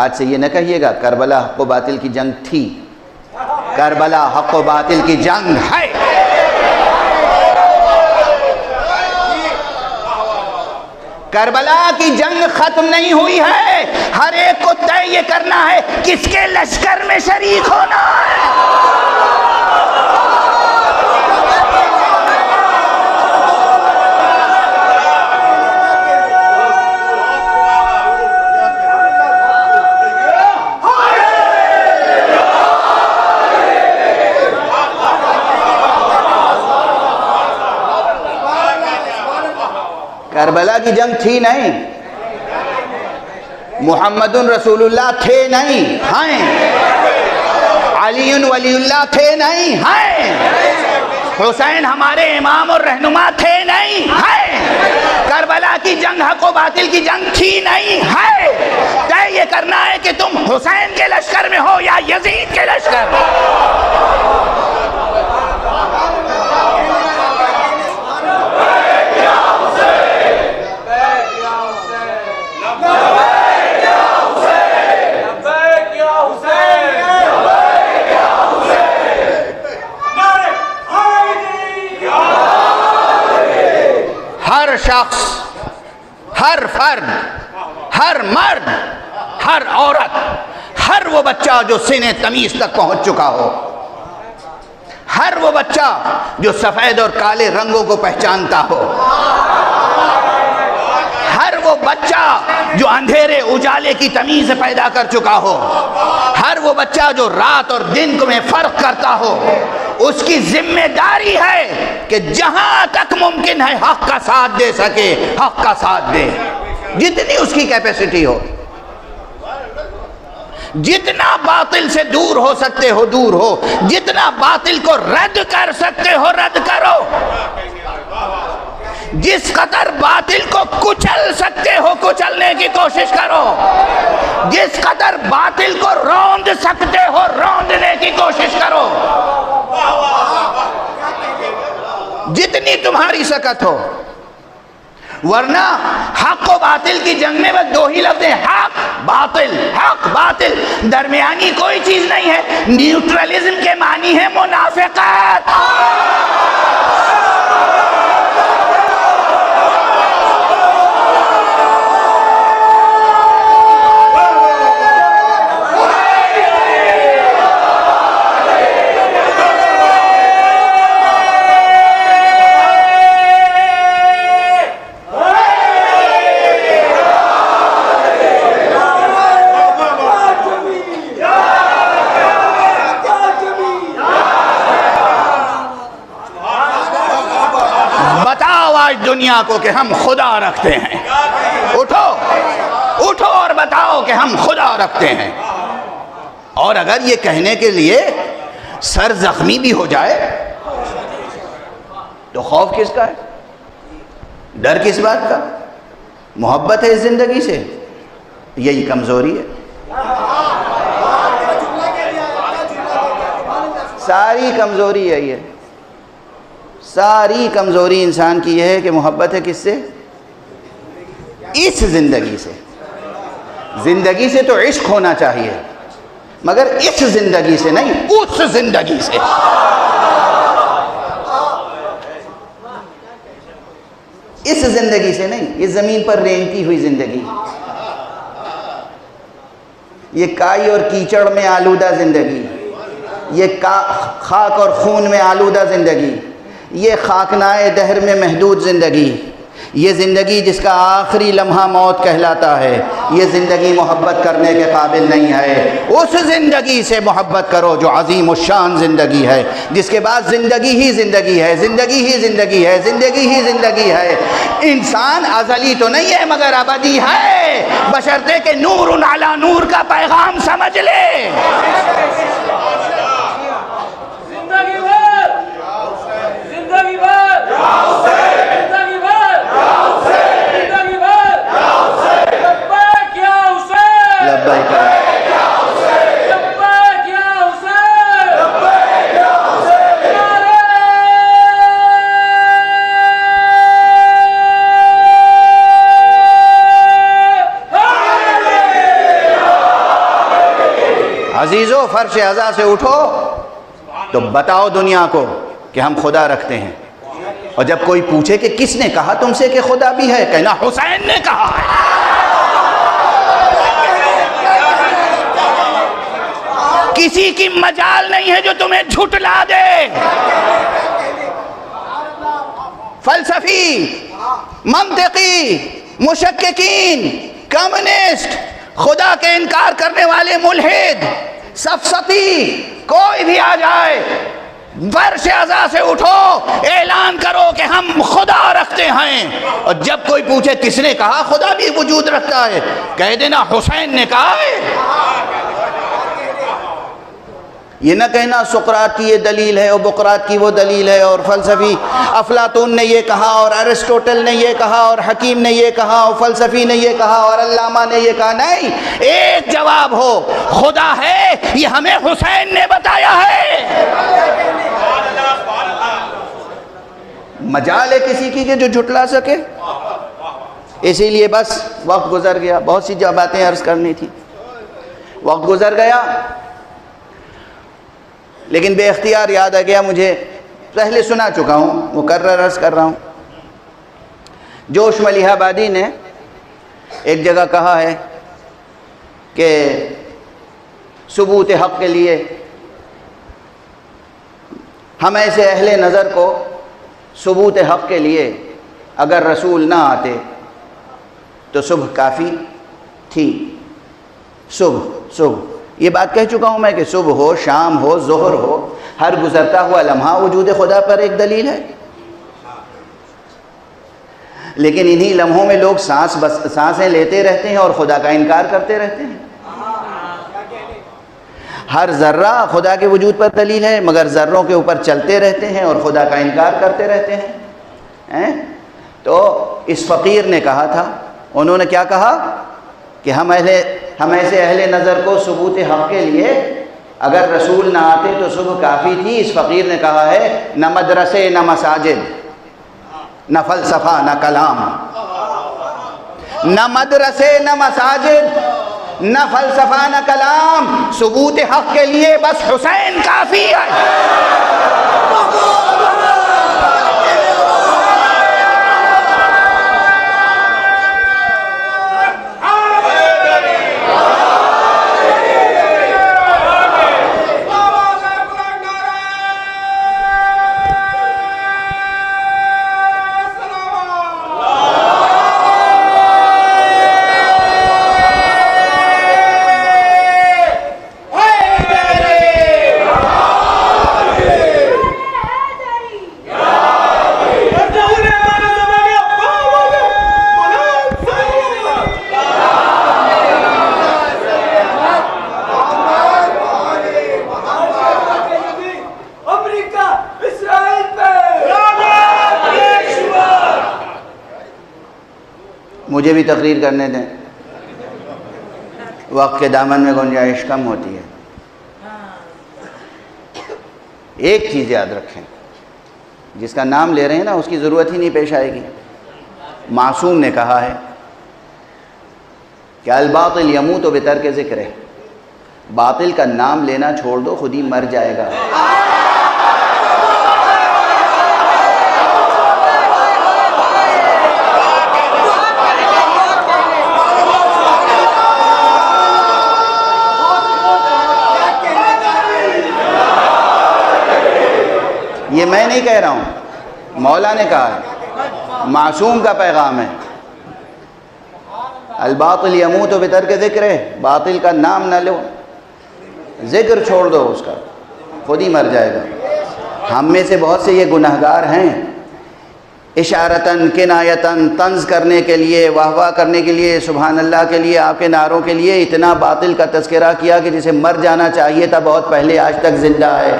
آج سے یہ نہ کہیے گا کربلا حق و باطل کی جنگ تھی، کربلا حق و باطل کی جنگ ہے۔ کربلا کی جنگ ختم نہیں ہوئی ہے، ہر ایک کو طے یہ کرنا ہے کس کے لشکر میں شریک ہونا ہے۔ کربلا کی جنگ تھی نہیں، محمد رسول اللہ تھے نہیں، ہیں، علی ولی اللہ تھے نہیں، ہیں، حسین ہمارے امام اور رہنما تھے نہیں، ہیں، کربلا کی جنگ حق و باطل کی جنگ تھی نہیں، ہے۔ طے یہ کرنا ہے کہ تم حسین کے لشکر میں ہو یا یزید کے لشکر میں۔ ہر شخص، ہر فرد، ہر مرد، ہر عورت، ہر وہ بچہ جو سن تمیز تک پہنچ چکا ہو، ہر وہ بچہ جو سفید اور کالے رنگوں کو پہچانتا ہو، ہر وہ بچہ جو اندھیرے اجالے کی تمیز پیدا کر چکا ہو، ہر وہ بچہ جو رات اور دن میں فرق کرتا ہو، اس کی ذمہ داری ہے کہ جہاں تک ممکن ہے حق کا ساتھ دے سکے، حق کا ساتھ دے، جتنی اس کی کیپیسٹی ہو، جتنا باطل سے دور ہو سکتے ہو دور ہو، جتنا باطل کو رد کر سکتے ہو رد کرو، جس قدر باطل کو کچل سکتے ہو کچلنے کی کوشش کرو، جس قدر باطل کو روند سکتے ہو روندنے کی کوشش کرو، جتنی تمہاری سکت ہو، ورنہ حق و باطل کی جنگ میں بس دو ہی لفظ ہیں، حق باطل، درمیانی کوئی چیز نہیں ہے۔ نیوٹرلزم کے معنی ہے منافقت۔ دنیا کو کہ ہم خدا رکھتے ہیں، اٹھو اور بتاؤ کہ ہم خدا رکھتے ہیں۔ اور اگر یہ کہنے کے لیے سر زخمی بھی ہو جائے تو خوف کس کا ہے؟ ڈر کس بات کا؟ محبت ہے اس زندگی سے؟ یہی کمزوری ہے۔ ساری کمزوری ہے، یہ ساری کمزوری انسان کی یہ ہے کہ محبت ہے کس سے؟ اس زندگی سے۔ زندگی سے تو عشق ہونا چاہیے، مگر اس زندگی سے نہیں، اس زندگی سے۔ اس زندگی سے نہیں، اس زمین پر رینگتی ہوئی زندگی، یہ کائی اور کیچڑ میں آلودہ زندگی، یہ خاک اور خون میں آلودہ زندگی، یہ خاکنائے دہر میں محدود زندگی، یہ زندگی جس کا آخری لمحہ موت کہلاتا ہے، یہ زندگی محبت کرنے کے قابل نہیں ہے۔ اس زندگی سے محبت کرو جو عظیم الشان زندگی ہے، جس کے بعد زندگی ہی زندگی ہے، زندگی ہی زندگی ہے، زندگی ہی زندگی ہے۔ انسان ازلی تو نہیں ہے مگر ابدی ہے، بشرطے کہ نور علی نور کا پیغام سمجھ لے۔ عزیزو فرش عزا سے اٹھو تو بتاؤ دنیا کو کہ ہم خدا رکھتے ہیں۔ اور جب کوئی پوچھے کہ کس نے کہا تم سے کہ خدا بھی ہے، کہنا حسین نے کہا ہے۔ کسی کی مجال نہیں ہے جو تمہیں جھٹلا دے۔ فلسفی، منطقی، مشککین، کمیونسٹ، خدا کے انکار کرنے والے ملحد، سفسطی، کوئی بھی آ جائے، فرش عزا سے اٹھو، اعلان کرو کہ ہم خدا رکھتے ہیں۔ اور جب کوئی پوچھے کس نے کہا خدا بھی وجود رکھتا ہے، کہہ دینا حسین نے کہا ہے۔ یہ نہ کہنا سقراط کی یہ دلیل ہے اور بقراط کی وہ دلیل ہے، اور فلسفی افلاطون نے یہ کہا اور ارسطوٹل نے یہ کہا اور حکیم نے یہ کہا اور فلسفی نے یہ کہا اور علامہ نے یہ کہا۔ نہیں، ایک جواب ہو، خدا ہے، یہ ہمیں حسین نے بتایا ہے۔ مجال ہے کسی کی کہ جو جھٹلا سکے؟ اسی لیے بس وقت گزر گیا، بہت سی باتیں عرض کرنی تھی، وقت گزر گیا، لیکن بے اختیار یاد آ گیا مجھے، پہلے سنا چکا ہوں، مکرر عرض کر رہا ہوں۔ جوش ملیح آبادی نے ایک جگہ کہا ہے کہ ثبوت حق کے لیے ہم ایسے اہل نظر کو ثبوت حق کے لیے اگر رسول نہ آتے تو صبح کافی تھی، صبح یہ بات کہہ چکا ہوں میں کہ صبح ہو، شام ہو، ظہر ہو، ہر گزرتا ہوا لمحہ وجود خدا پر ایک دلیل ہے۔ لیکن انہی لمحوں میں لوگ سانسیں لیتے رہتے ہیں اور خدا کا انکار کرتے رہتے ہیں۔ ہر ذرہ خدا کے وجود پر دلیل ہے، مگر ذروں کے اوپر چلتے رہتے ہیں اور خدا کا انکار کرتے رہتے ہیں۔ تو اس فقیر نے کہا تھا، انہوں نے کیا کہا کہ ہم ایسے اہل نظر کو ثبوت حق کے لیے اگر رسول نہ آتے تو صبح کافی تھی۔ اس فقیر نے کہا ہے نہ مدرسے نہ مساجد، نہ فلسفہ نہ کلام، نہ مدرسے نہ مساجد، نہ فلسفہ نہ کلام، ثبوت حق کے لیے بس حسین کافی ہے۔ مجھے بھی تقریر کرنے دیں، وقت کے دامن میں گنجائش کم ہوتی ہے۔ ایک چیز یاد رکھیں، جس کا نام لے رہے ہیں نا اس کی ضرورت ہی نہیں پیش آئے گی۔ معصوم نے کہا ہے کہ الباطل یموت بترک ذکر، باطل کا نام لینا چھوڑ دو خود ہی مر جائے گا۔ یہ میں نہیں کہہ رہا ہوں، مولا نے کہا ہے، معصوم کا پیغام ہے۔ الباطل یموت بترک ذکر، باطل کا نام نہ لو، ذکر چھوڑ دو اس کا، خود ہی مر جائے گا۔ ہم میں سے بہت سے یہ گناہگار ہیں، اشارتاً کنایتاً طنز کرنے کے لیے، واہ واہ کرنے کے لیے، سبحان اللہ کے لیے، آپ کے نعروں کے لیے اتنا باطل کا تذکرہ کیا کہ جسے مر جانا چاہیے تھا بہت پہلے، آج تک زندہ ہے۔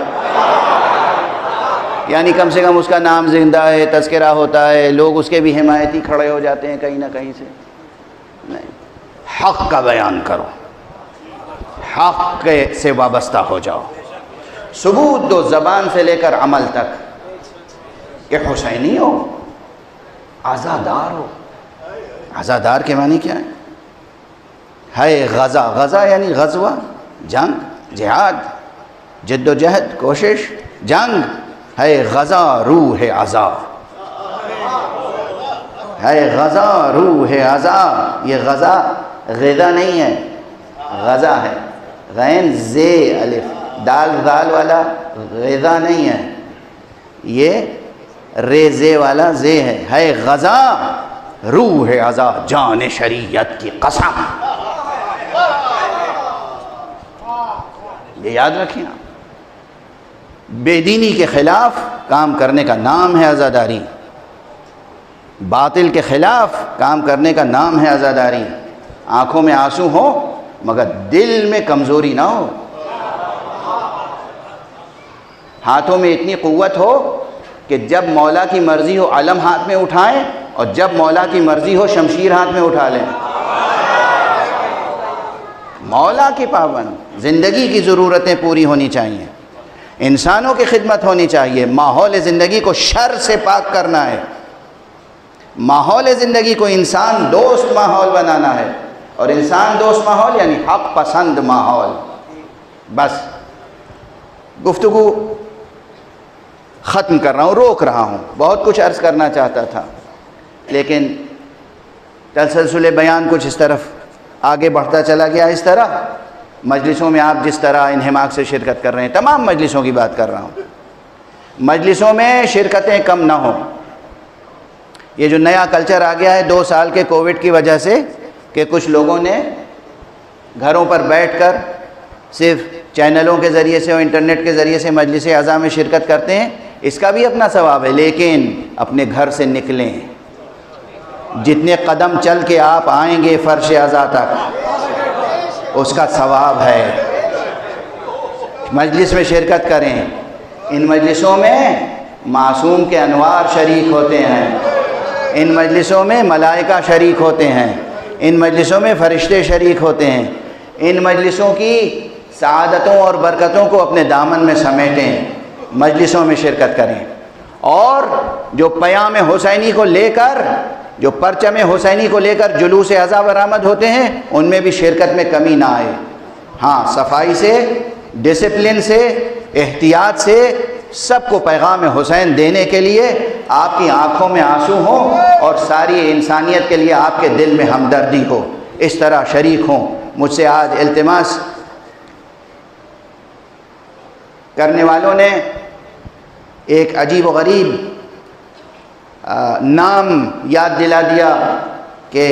یعنی کم سے کم اس کا نام زندہ ہے، تذکرہ ہوتا ہے، لوگ اس کے بھی حمایتی کھڑے ہو جاتے ہیں کہیں نہ کہیں سے۔ نہیں، حق کا بیان کرو، حق سے وابستہ ہو جاؤ، ثبوت دو زبان سے لے کر عمل تک کہ حسینی ہو، عزادار ہو۔ عزادار کے معنی کیا ہے غزہ، غزہ یعنی غزوہ، جنگ، جہاد، جد و جہد، کوشش، جنگ ہے غزہ روح عزا، ہے غزہ روح عزا۔ یہ غزہ غذا نہیں ہے، غزہ ہے، غین زے الف، دال ذال والا غذا نہیں ہے، یہ رے زے والا زے ہے غزہ روح عزا، جان شریعت کی قسم۔ یہ یاد رکھیں آپ، بے دینی کے خلاف کام کرنے کا نام ہے عزاداری، باطل کے خلاف کام کرنے کا نام ہے عزاداری۔ آنکھوں میں آنسو ہو مگر دل میں کمزوری نہ ہو، ہاتھوں میں اتنی قوت ہو کہ جب مولا کی مرضی ہو علم ہاتھ میں اٹھائیں اور جب مولا کی مرضی ہو شمشیر ہاتھ میں اٹھا لیں۔ مولا کی پابند، زندگی کی ضرورتیں پوری ہونی چاہیے، انسانوں کی خدمت ہونی چاہیے، ماحول زندگی کو شر سے پاک کرنا ہے، ماحول زندگی کو انسان دوست ماحول بنانا ہے، اور انسان دوست ماحول یعنی حق پسند ماحول۔ بس گفتگو ختم کر رہا ہوں، روک رہا ہوں، بہت کچھ عرض کرنا چاہتا تھا لیکن تسلسل بیان کچھ اس طرف آگے بڑھتا چلا گیا۔ اس طرح مجلسوں میں آپ جس طرح انہماک سے شرکت کر رہے ہیں، تمام مجلسوں کی بات کر رہا ہوں، مجلسوں میں شرکتیں کم نہ ہوں۔ یہ جو نیا کلچر آ گیا ہے 2 سال کے کووڈ کی وجہ سے کہ کچھ لوگوں نے گھروں پر بیٹھ کر صرف چینلوں کے ذریعے سے اور انٹرنیٹ کے ذریعے سے مجلس اعضاء میں شرکت کرتے ہیں، اس کا بھی اپنا ثواب ہے، لیکن اپنے گھر سے نکلیں، جتنے قدم چل کے آپ آئیں گے فرش اعضاء تک اس کا ثواب ہے۔ مجلس میں شرکت کریں، ان مجلسوں میں معصوم کے انوار شریک ہوتے ہیں، ان مجلسوں میں ملائکہ شریک ہوتے ہیں، ان مجلسوں میں فرشتے شریک ہوتے ہیں، ان مجلسوں کی سعادتوں اور برکتوں کو اپنے دامن میں سمیٹیں، مجلسوں میں شرکت کریں، اور جو پیام حسینی کو لے کر، جو پرچم حسینی کو لے کر جلوس اعضاء برآمد ہوتے ہیں ان میں بھی شرکت میں کمی نہ آئے۔ ہاں، صفائی سے، ڈسپلن سے، احتیاط سے، سب کو پیغام حسین دینے کے لیے آپ کی آنکھوں میں آنسو ہوں اور ساری انسانیت کے لیے آپ کے دل میں ہمدردی ہو، اس طرح شریک ہوں۔ مجھ سے آج التماس کرنے والوں نے ایک عجیب و غریب نام یاد دلا دیا کہ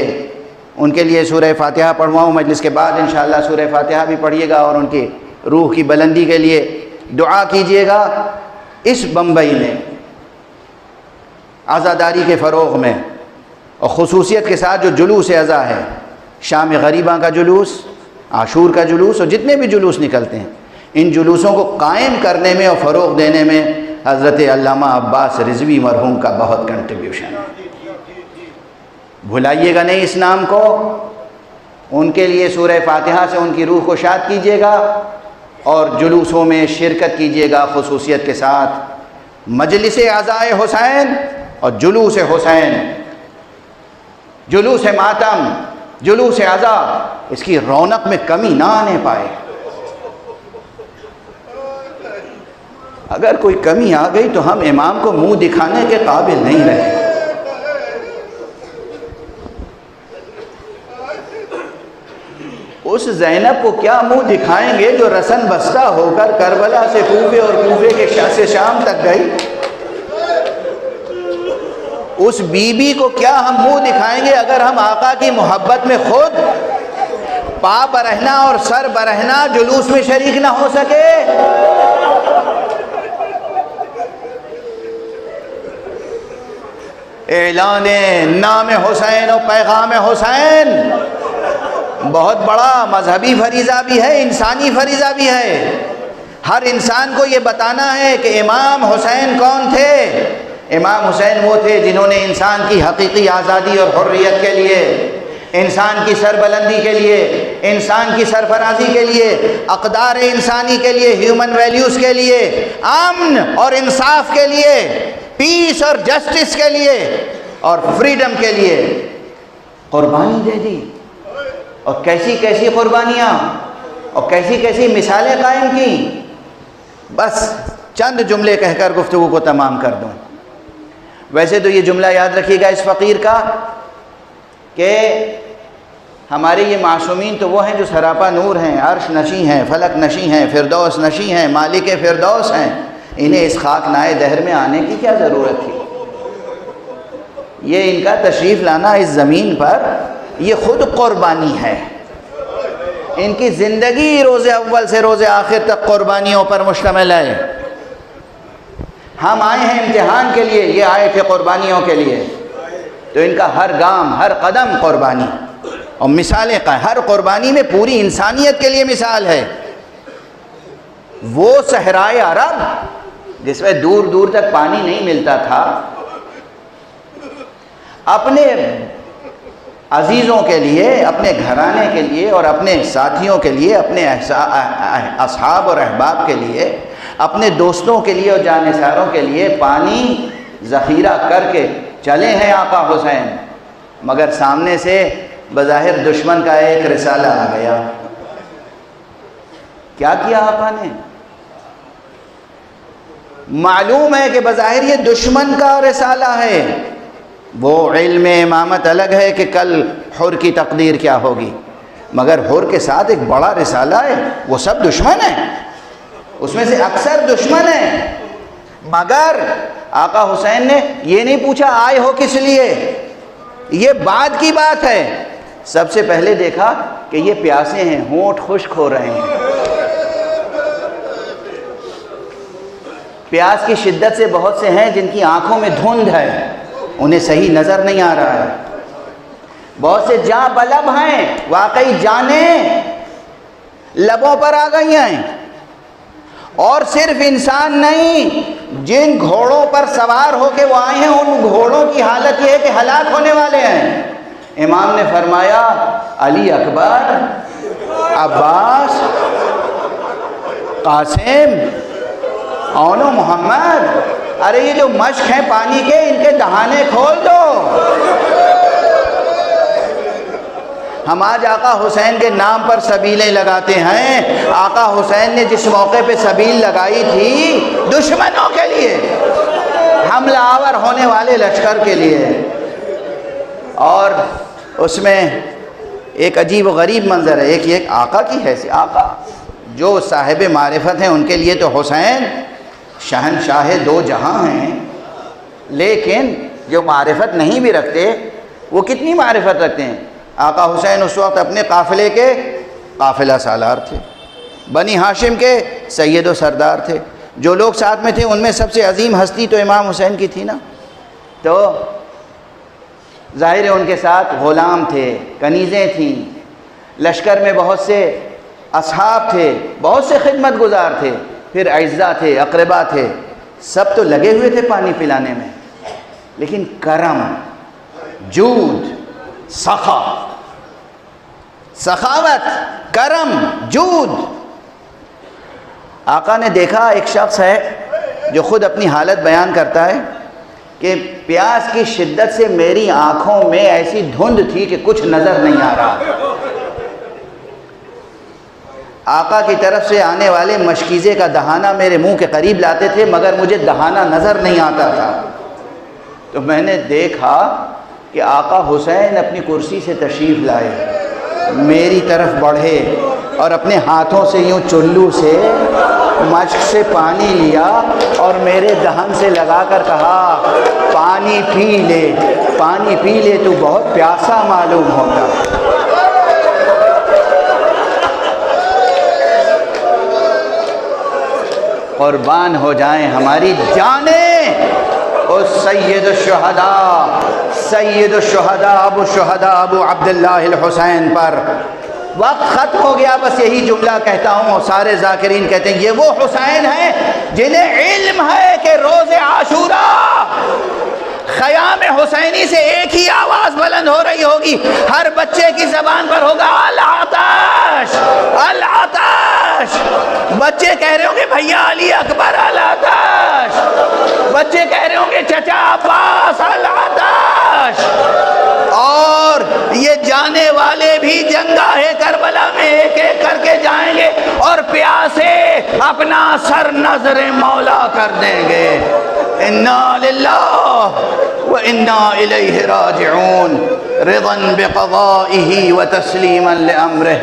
ان کے لیے سورہ فاتحہ پڑھواؤں، مجلس کے بعد انشاءاللہ سورہ فاتحہ بھی پڑھیے گا اور ان کی روح کی بلندی کے لیے دعا کیجیے گا۔ اس بمبئی میں عزاداری کے فروغ میں اور خصوصیت کے ساتھ جو جلوس اعضاء ہے، شام غریباں کا جلوس، عاشور کا جلوس اور جتنے بھی جلوس نکلتے ہیں، ان جلوسوں کو قائم کرنے میں اور فروغ دینے میں حضرت علامہ عباس رضوی مرحوم کا بہت کنٹریبیوشن ہے۔ بھلائیے گا نہیں اس نام کو، ان کے لیے سورہ فاتحہ سے ان کی روح کو شاد کیجیے گا اور جلوسوں میں شرکت کیجیے گا خصوصیت کے ساتھ۔ مجلس اعضاء حسین اور جلوس حسین، جلوس ماتم، جلوس اعضاء، اس کی رونق میں کمی نہ آنے پائے۔ اگر کوئی کمی آ گئی تو ہم امام کو منہ دکھانے کے قابل نہیں رہے۔ اس زینب کو کیا منہ دکھائیں گے جو رسن بستہ ہو کر کربلا سے کوفے اور کوفے کے سے شام تک گئی؟ اس بی بی کو کیا ہم منہ دکھائیں گے اگر ہم آقا کی محبت میں خود پا برہنا اور سر برہنا جلوس میں شریک نہ ہو سکے؟ اعلان نام حسین و پیغام حسین بہت بڑا مذہبی فریضہ بھی ہے، انسانی فریضہ بھی ہے۔ ہر انسان کو یہ بتانا ہے کہ امام حسین کون تھے۔ امام حسین وہ تھے جنہوں نے انسان کی حقیقی آزادی اور حریت کے لیے، انسان کی سربلندی کے لیے، انسان کی سرفرازی کے لیے، اقدار انسانی کے لیے، ہیومن ویلیوز کے لیے، امن اور انصاف کے لیے، پیس اور جسٹس کے لیے اور فریڈم کے لیے قربانی دے دی۔ اور کیسی کیسی قربانیاں اور کیسی کیسی مثالیں قائم کی۔ بس چند جملے کہہ کر گفتگو کو تمام کر دوں۔ ویسے تو یہ جملہ یاد رکھیے گا اس فقیر کا کہ ہمارے یہ معصومین تو وہ ہیں جو سراپا نور ہیں، عرش نشیں ہیں، فلک نشیں ہیں، فردوس نشیں ہیں، مالک فردوس ہیں، انہیں اس خاک نائے دہر میں آنے کی کیا ضرورت تھی؟ یہ ان کا تشریف لانا اس زمین پر یہ خود قربانی ہے۔ ان کی زندگی روز اول سے روز آخر تک قربانیوں پر مشتمل ہے۔ ہم آئے ہیں امتحان کے لیے، یہ آئے تھے قربانیوں کے لیے، تو ان کا ہر گام ہر قدم قربانی اور مثالیں، ہر قربانی میں پوری انسانیت کے لیے مثال ہے۔ وہ صحرائے عرب جس میں دور دور تک پانی نہیں ملتا تھا، اپنے عزیزوں کے لیے، اپنے گھرانے کے لیے اور اپنے ساتھیوں کے لیے، اپنے اصحاب اور احباب کے لیے، اپنے دوستوں کے لیے اور جانثاروں کے لیے پانی ذخیرہ کر کے چلے ہیں آقا حسین، مگر سامنے سے بظاہر دشمن کا ایک رسالہ آ گیا۔ کیا کیا آقا نے؟ معلوم ہے کہ بظاہر یہ دشمن کا رسالہ ہے، وہ علم امامت الگ ہے کہ کل حر کی تقدیر کیا ہوگی، مگر حر کے ساتھ ایک بڑا رسالہ ہے، وہ سب دشمن ہیں، اس میں سے اکثر دشمن ہیں، مگر آقا حسین نے یہ نہیں پوچھا آئے ہو کس لیے، یہ بعد کی بات ہے۔ سب سے پہلے دیکھا کہ یہ پیاسے ہیں، ہونٹ خشک ہو رہے ہیں، پیاس کی شدت سے بہت سے ہیں جن کی آنکھوں میں دھند ہے، انہیں صحیح نظر نہیں آ رہا ہے، بہت سے جاں بلب ہیں، واقعی جانیں لبوں پر آ گئی ہیں، اور صرف انسان نہیں، جن گھوڑوں پر سوار ہو کے وہ آئے ہیں ان گھوڑوں کی حالت یہ ہے کہ ہلاک ہونے والے ہیں۔ امام نے فرمایا علی اکبر، عباس، قاسم، اونو محمد، ارے یہ جو مشک ہیں پانی کے، ان کے دہانے کھول دو۔ ہم آج آقا حسین کے نام پر سبیلیں لگاتے ہیں، آقا حسین نے جس موقع پہ سبیل لگائی تھی دشمنوں کے لیے، حملہ آور ہونے والے لشکر کے لیے، اور اس میں ایک عجیب و غریب منظر ہے، ایک آقا کی حیثیت، آقا جو صاحب معرفت ہیں ان کے لیے تو حسین شہنشاہ دو جہاں ہیں، لیکن جو معرفت نہیں بھی رکھتے وہ کتنی معرفت رکھتے ہیں۔ آقا حسین اس وقت اپنے قافلے کے قافلہ سالار تھے، بنی ہاشم کے سید و سردار تھے، جو لوگ ساتھ میں تھے ان میں سب سے عظیم ہستی تو امام حسین کی تھی نا، تو ظاہر ہے ان کے ساتھ غلام تھے، کنیزیں تھیں، لشکر میں بہت سے اصحاب تھے، بہت سے خدمت گزار تھے، پھر اعزا تھے، اقربا تھے، سب تو لگے ہوئے تھے پانی پلانے میں، لیکن کرم، جود، سخاوت، کرم، جود۔ آقا نے دیکھا ایک شخص ہے جو خود اپنی حالت بیان کرتا ہے کہ پیاس کی شدت سے میری آنکھوں میں ایسی دھند تھی کہ کچھ نظر نہیں آ رہا۔ آقا کی طرف سے آنے والے مشکیزے کا دہانہ میرے منہ کے قریب لاتے تھے مگر مجھے دہانہ نظر نہیں آتا تھا، تو میں نے دیکھا کہ آقا حسین اپنی کرسی سے تشریف لائے، میری طرف بڑھے اور اپنے ہاتھوں سے یوں چلو سے مشک سے پانی لیا اور میرے دہن سے لگا کر کہا پانی پی لے، پانی پی لے، تو بہت پیاسا معلوم ہوگا۔ قربان ہو جائیں ہماری جانیں اس سید الشہداء، سید الشہداء، ابو الشہداء ابو عبداللہ الحسین پر۔ وقت ختم ہو گیا، بس یہی جملہ کہتا ہوں، سارے ذاکرین کہتے ہیں یہ وہ حسین ہیں جنہیں علم ہے کہ روز عاشوراء خیام حسینی سے ایک ہی آواز بلند ہو رہی ہوگی، ہر بچے کی زبان پر ہوگا العطش، العطش۔ بچے کہہ رہے ہوں گے بھیا علی اکبر العطش، بچے کہہ رہے ہوں گے چچا عباس العطش، اور یہ جانے والے بھی جنگاہ کربلا میں ایک ایک کر کے جائیں گے اور پیاسے اپنا سر نظر مولا کر دیں گے۔ انا للہ وانا الیہ راجعون، رضا بقضائہ وتسلیما لامرہ۔